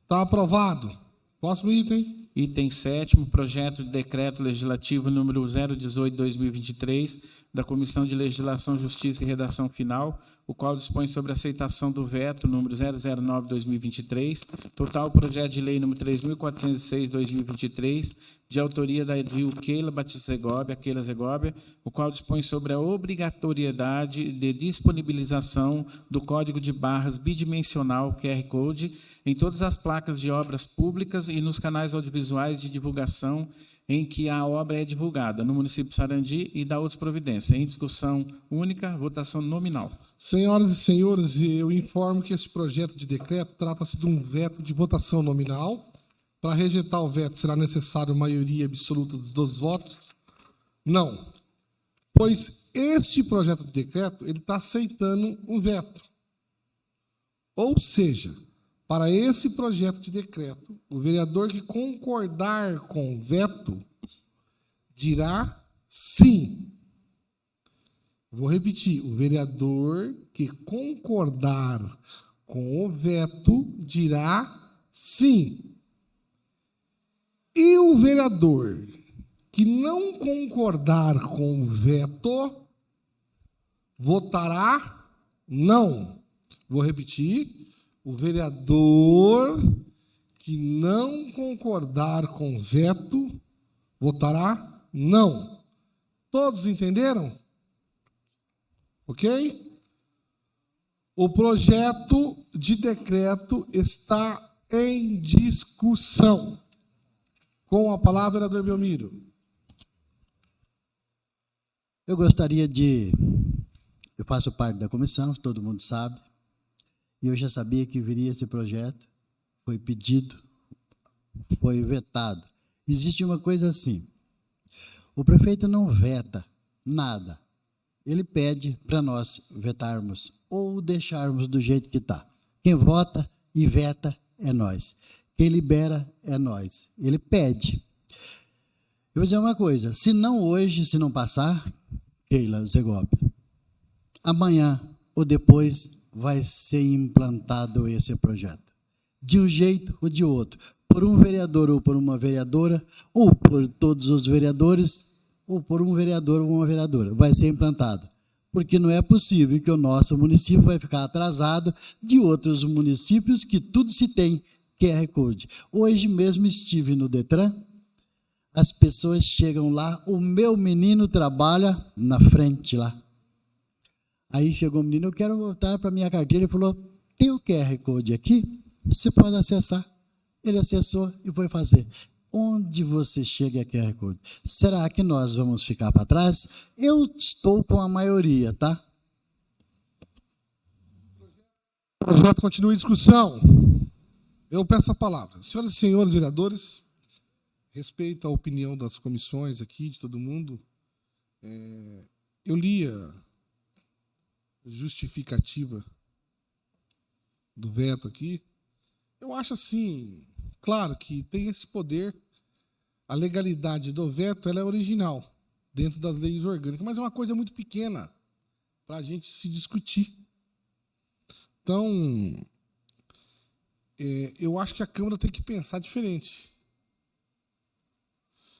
Está aprovado. Próximo item. Item 7º, projeto de decreto legislativo número 018/2023, da Comissão de Legislação, Justiça e Redação Final, o qual dispõe sobre a aceitação do veto número 009/2023, total projeto de lei número 3.406/2023, de autoria da Edil Keila Batista Zegóbia, Keila Zegóbia, o qual dispõe sobre a obrigatoriedade de disponibilização do código de barras bidimensional QR Code em todas as placas de obras públicas e nos canais audiovisuais de divulgação em que a obra é divulgada, no município de Sarandi, e da outra providência. Em discussão única, votação nominal. Senhoras e senhores, eu informo que esse projeto de decreto trata-se de um veto de votação nominal. Para rejeitar o veto, será necessário maioria absoluta dos votos? Não. Pois este projeto de decreto ele está aceitando um veto. Ou seja, para esse projeto de decreto, o vereador que concordar com o veto dirá sim. Vou repetir, o vereador que concordar com o veto dirá sim. E o vereador que não concordar com o veto votará não. Vou repetir. O vereador que não concordar com o veto votará não. Todos entenderam? Ok? O projeto de decreto está em discussão. Com a palavra, vereador Belmiro. Eu gostaria de... Eu faço parte da comissão, todo mundo sabe, e eu já sabia que viria esse projeto, foi pedido, foi vetado. Existe uma coisa assim, o prefeito não veta nada, ele pede para nós vetarmos ou deixarmos do jeito que está. Quem vota e veta é nós. Quem libera é nós. Ele pede. Eu vou dizer uma coisa, se não hoje, se não passar, Keila Zegóbia, amanhã ou depois vai ser implantado esse projeto. De um jeito ou de outro. Por um vereador ou por uma vereadora, ou por todos os vereadores, ou por um vereador ou uma vereadora. Vai ser implantado. Porque não é possível que o nosso município vai ficar atrasado de outros municípios que tudo se tem QR Code. Hoje mesmo estive no Detran, as pessoas chegam lá, o meu menino trabalha na frente lá. Aí chegou o menino, eu quero voltar para a minha carteira, ele falou, tem o QR Code aqui, você pode acessar. Ele acessou e foi fazer. Onde você chega a QR Code? Será que nós vamos ficar para trás? Eu estou com a maioria, tá? O projeto continua em discussão. Eu peço a palavra. Senhoras e senhores vereadores, respeito a opinião das comissões aqui, de todo mundo. Eu li a justificativa do veto aqui. Eu acho assim, claro que tem esse poder, a legalidade do veto ela é original, dentro das leis orgânicas, mas é uma coisa muito pequena para a gente se discutir. Então, eu acho que a Câmara tem que pensar diferente.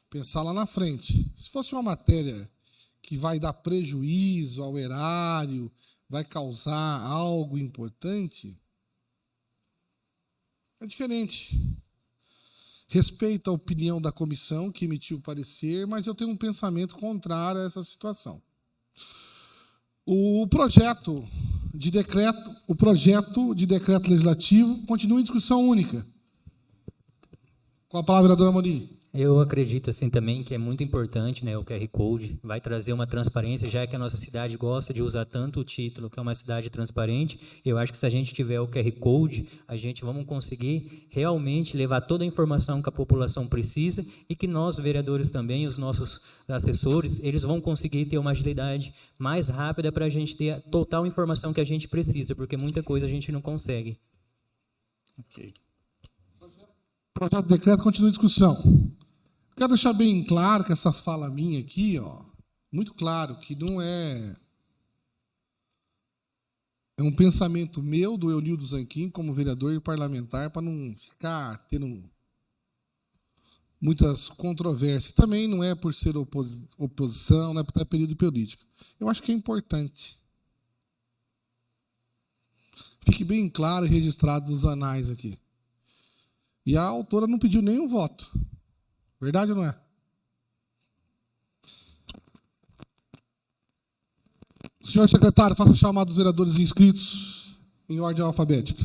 Pensar lá na frente. Se fosse uma matéria que vai dar prejuízo ao erário, vai causar algo importante, é diferente. Respeito a opinião da comissão que emitiu o parecer, mas eu tenho um pensamento contrário a essa situação. O projeto de decreto legislativo continua em discussão única. Com a palavra, vereadora Amorim. Eu acredito assim também que é muito importante, né, o QR Code, vai trazer uma transparência, já que a nossa cidade gosta de usar tanto o título, que é uma cidade transparente. Eu acho que se a gente tiver o QR Code, a gente vamos conseguir realmente levar toda a informação que a população precisa e que nós, vereadores também, os nossos assessores, eles vão conseguir ter uma agilidade mais rápida para a gente ter a total informação que a gente precisa, porque muita coisa a gente não consegue. Ok. O projeto de decreto continua em discussão. Quero deixar bem claro que essa fala minha aqui, muito claro, que não é um pensamento meu, do Eunildo Zanquim, como vereador e parlamentar, para não ficar tendo muitas controvérsias. Também não é por ser oposição, não é por ter período político. Eu acho que é importante. Fique bem claro e registrado nos anais aqui. E a autora não pediu nenhum voto. Verdade ou não é? Senhor secretário, faça o chamado dos vereadores inscritos em ordem alfabética.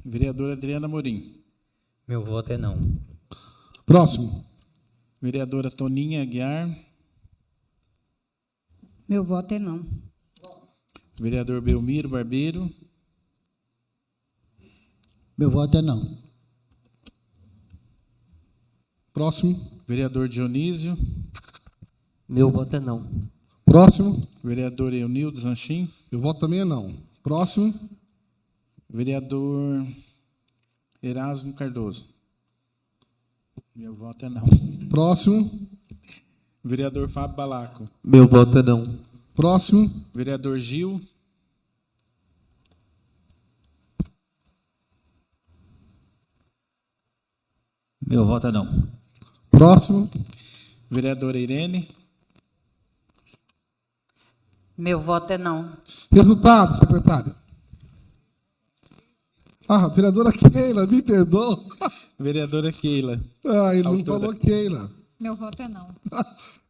Vereadora Adriana Amorim. Meu voto é não. Próximo. Vereadora Toninha Aguiar. Meu voto é não. Vereador Belmiro Barbeiro. Meu voto é não. Próximo. Vereador Dionísio. Meu voto é não. Próximo. Vereador Eunildo Zanchim. Meu voto também é não. Próximo. Vereador Erasmo Cardoso. Meu voto é não. Próximo. Vereador Fábio Balaco. Meu voto é não. Próximo. Vereador Gil. Meu voto é não. Próximo. Vereadora Irene. Meu voto é não. Resultado, secretário. Vereadora Keila, me perdoa. Vereadora Keila. Ele não Autora. falou Keila. Meu voto é não.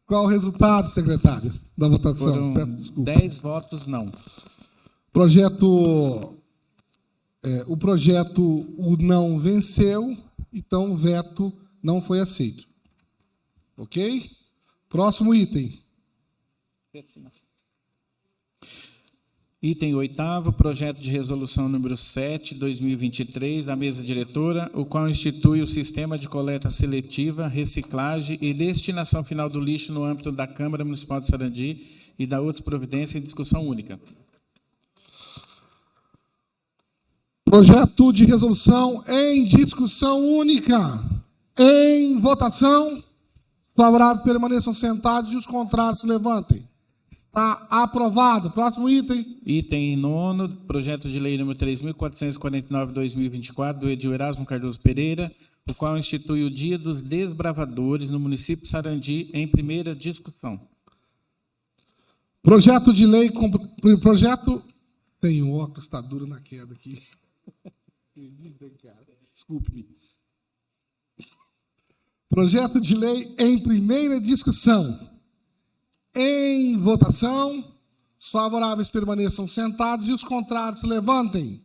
Qual o resultado, secretário, da votação? Foram Peço desculpa. 10 votos não. O projeto não venceu, então o veto não foi aceito. Ok? Próximo item. Item 8º, projeto de resolução número 7, 2023, da mesa diretora, o qual institui o sistema de coleta seletiva, reciclagem e destinação final do lixo no âmbito da Câmara Municipal de Sarandi e da outra providência em discussão única. Projeto de resolução em discussão única. Em votação. Favoráveis permaneçam sentados e os contrários se levantem. Está aprovado. Próximo item. Item 9º, projeto de lei número 3.449/2024, do Edil Erasmo Cardoso Pereira, o qual institui o Dia dos Desbravadores no município de Sarandi em primeira discussão. Projeto de lei... Tem um óculos, está duro na queda aqui. Desculpe-me. Projeto de lei em primeira discussão. Em votação, os favoráveis permaneçam sentados e os contrários se levantem.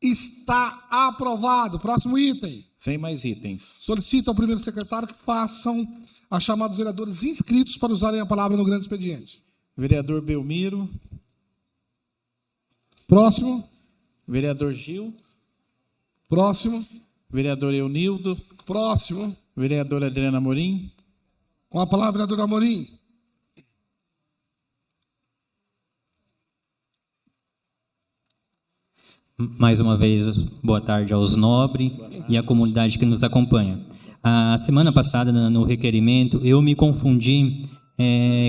Está aprovado. Próximo item. Sem mais itens. Solicito ao primeiro secretário que façam a chamada dos vereadores inscritos para usarem a palavra no grande expediente. Vereador Belmiro. Próximo. Vereador Gil. Próximo. Vereador Eunildo. Próximo. Vereadora Adriana Amorim. Com a palavra, vereador Amorim. Mais uma vez, boa tarde aos nobres e à comunidade que nos acompanha. A semana passada, no requerimento, eu me confundi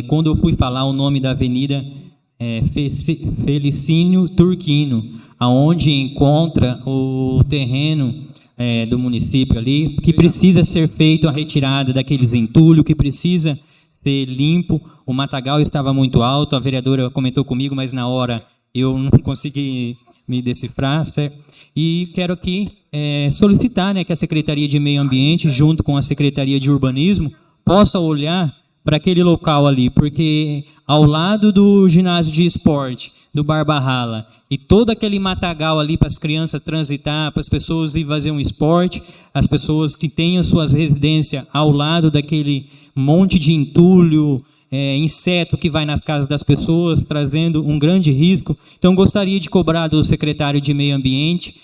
quando eu fui falar o nome da avenida Felicínio Turquino, aonde encontra o terreno do município ali, que precisa ser feito a retirada daqueles entulhos, que precisa ser limpo. O matagal estava muito alto, a vereadora comentou comigo, mas na hora eu não consegui me decifrar, certo? E quero aqui solicitar, né, que a Secretaria de Meio Ambiente, junto com a Secretaria de Urbanismo, possa olhar para aquele local ali, porque ao lado do ginásio de esporte, do Barbarrala, e todo aquele matagal ali para as crianças transitar, para as pessoas ir fazer um esporte, as pessoas que tenham suas residências ao lado daquele monte de entulho, inseto que vai nas casas das pessoas, trazendo um grande risco. Então, gostaria de cobrar do secretário de Meio Ambiente,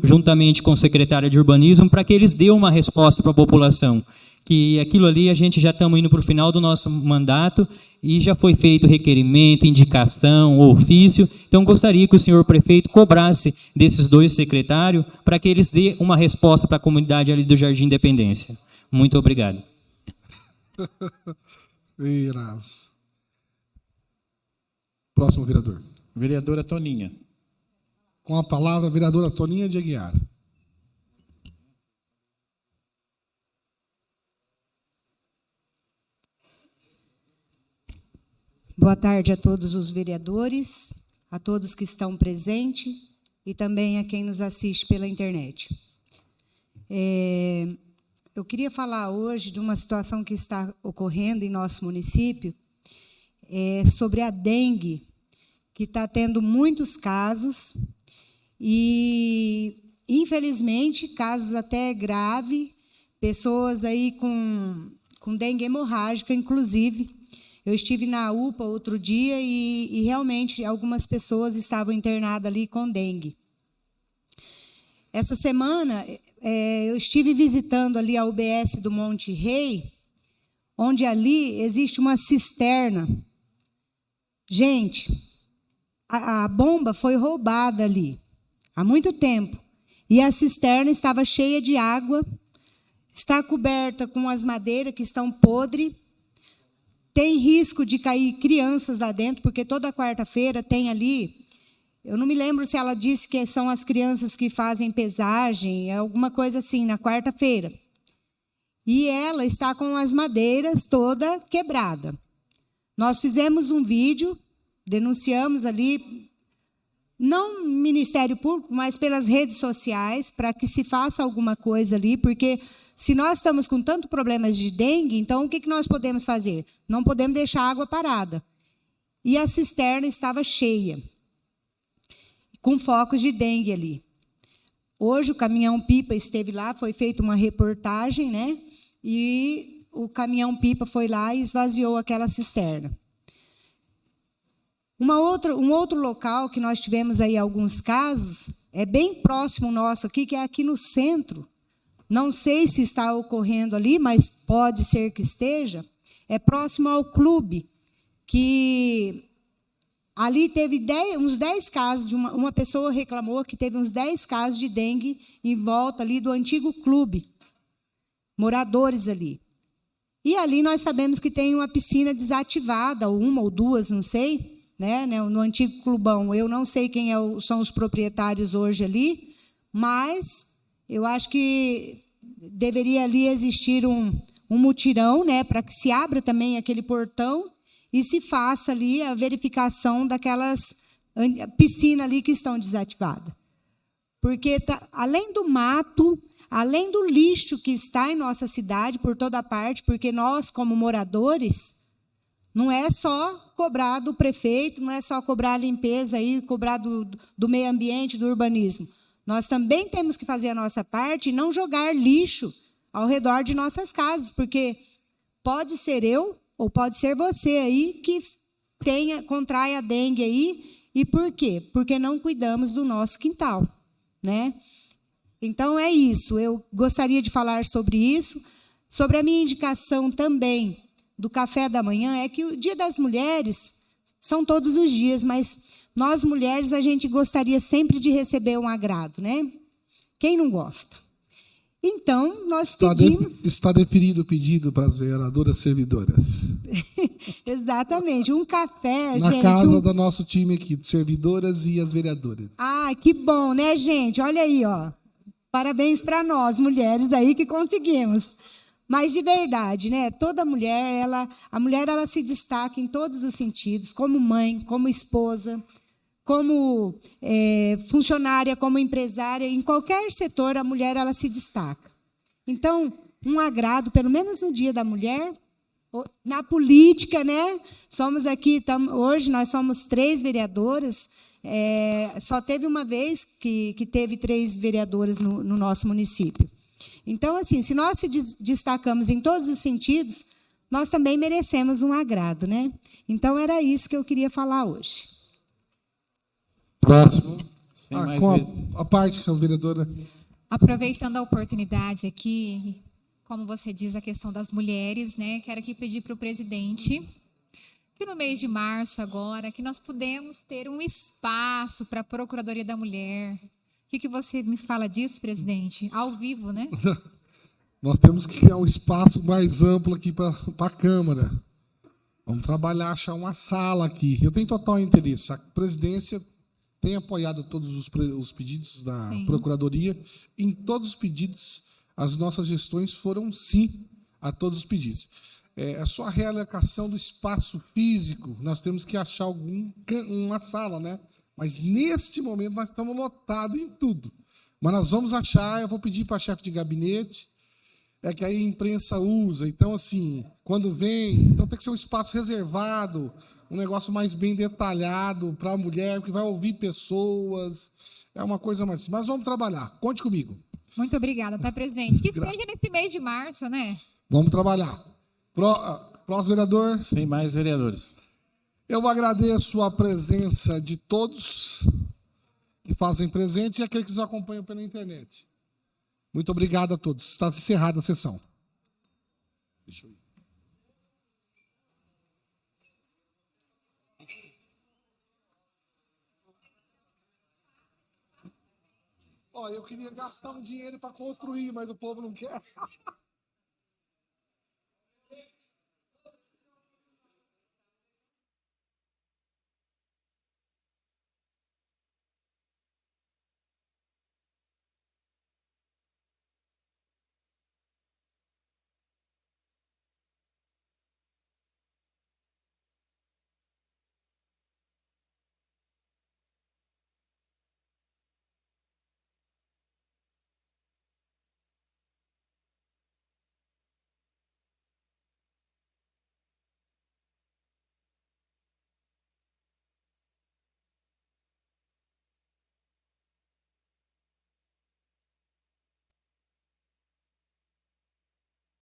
juntamente com o secretário de Urbanismo, para que eles dêem uma resposta para a população. Que aquilo ali, a gente já estamos indo para o final do nosso mandato e já foi feito requerimento, indicação, ofício. Então, gostaria que o senhor prefeito cobrasse desses dois secretários para que eles dêem uma resposta para a comunidade ali do Jardim Independência. Muito obrigado. Irás. Próximo vereador. Vereadora Toninha. Com a palavra, a vereadora Toninha de Aguiar. Boa tarde a todos os vereadores, a todos que estão presentes e também a quem nos assiste pela internet. Eu queria falar hoje de uma situação que está ocorrendo em nosso município, sobre a dengue, que está tendo muitos casos e, infelizmente, casos até graves, pessoas aí com dengue hemorrágica, inclusive. Eu estive na UPA outro dia e realmente algumas pessoas estavam internadas ali com dengue. Essa semana, eu estive visitando ali a UBS do Monte Rei, onde ali existe uma cisterna. Gente, a bomba foi roubada ali há muito tempo. E a cisterna estava cheia de água, está coberta com as madeiras que estão podres. Tem risco de cair crianças lá dentro, porque toda quarta-feira tem ali... Eu não me lembro se ela disse que são as crianças que fazem pesagem, alguma coisa assim, na quarta-feira. E ela está com as madeiras toda quebrada. Nós fizemos um vídeo, denunciamos ali, não no Ministério Público, mas pelas redes sociais, para que se faça alguma coisa ali, porque se nós estamos com tanto problemas de dengue, então o que nós podemos fazer? Não podemos deixar a água parada. E a cisterna estava cheia, com focos de dengue ali. Hoje o caminhão-pipa esteve lá, foi feita uma reportagem, né? E o caminhão-pipa foi lá e esvaziou aquela cisterna. Um outro local que nós tivemos aí alguns casos, é bem próximo nosso aqui, que é aqui no centro. Não sei se está ocorrendo ali, mas pode ser que esteja. É próximo ao clube, que... Ali teve uns 10 casos, uma pessoa reclamou que teve uns 10 casos de dengue em volta ali do antigo clube, moradores ali. E ali nós sabemos que tem uma piscina desativada, ou uma ou duas, não sei, né, no antigo clubão. Eu não sei quem são os proprietários hoje ali, mas eu acho que deveria ali existir um mutirão, né, para que se abra também aquele portão e se faça ali a verificação daquelas piscinas ali que estão desativadas. Porque, além do mato, além do lixo que está em nossa cidade, por toda parte, porque nós, como moradores, não é só cobrar do prefeito, não é só cobrar a limpeza, aí, cobrar do meio ambiente, do urbanismo. Nós também temos que fazer a nossa parte e não jogar lixo ao redor de nossas casas, porque pode ser eu, ou pode ser você aí que contrai a dengue aí. E por quê? Porque não cuidamos do nosso quintal, né? Então, é isso. Eu gostaria de falar sobre isso. Sobre a minha indicação também do café da manhã, é que o Dia das Mulheres são todos os dias, mas nós, mulheres, a gente gostaria sempre de receber um agrado, né? Quem não gosta? Então, nós pedimos... Está deferido o pedido para as vereadoras servidoras. Exatamente, um café, Na gente. casa do nosso time aqui, servidoras e as vereadoras. Ah, que bom, né, gente? Olha aí, ó. Parabéns para nós, mulheres, daí que conseguimos. Mas, de verdade, né? Toda mulher, a mulher ela se destaca em todos os sentidos, como mãe, como esposa, como funcionária, como empresária, em qualquer setor, a mulher ela se destaca. Então, um agrado, pelo menos no Dia da Mulher, na política, né? Somos aqui, hoje nós somos 3 vereadoras, só teve uma vez que teve 3 vereadoras no nosso município. Então, assim, se nós se destacamos em todos os sentidos, nós também merecemos um agrado, né? Então, era isso que eu queria falar hoje. Próximo. Sem mais Com a parte que a vereadora... Aproveitando a oportunidade aqui, como você diz, a questão das mulheres, né? Quero aqui pedir para o presidente que no mês de março agora, que nós pudemos ter um espaço para a Procuradoria da Mulher. O que você me fala disso, presidente? Ao vivo, né? Nós temos que criar um espaço mais amplo aqui para a Câmara. Vamos trabalhar, achar uma sala aqui. Eu tenho total interesse. A presidência tem apoiado todos os pedidos da Procuradoria. Em todos os pedidos, as nossas gestões foram sim a todos os pedidos. É só a realocação do espaço físico. Nós temos que achar uma sala, né? Mas, neste momento, nós estamos lotados em tudo. Mas nós vamos achar, eu vou pedir para a chefe de gabinete, que aí a imprensa usa. Então, assim, quando vem... Então, tem que ser um espaço reservado, um negócio mais bem detalhado para a mulher, que vai ouvir pessoas. É uma coisa mais... Mas vamos trabalhar. Conte comigo. Muito obrigada, está presente. Que seja nesse mês de março, né? Vamos trabalhar. Próximo vereador. Sem mais vereadores. Eu agradeço a presença de todos que fazem presente e aqueles que nos acompanham pela internet. Muito obrigado a todos. Está encerrada a sessão. Deixa eu ir. Eu queria gastar um dinheiro para construir, mas o povo não quer.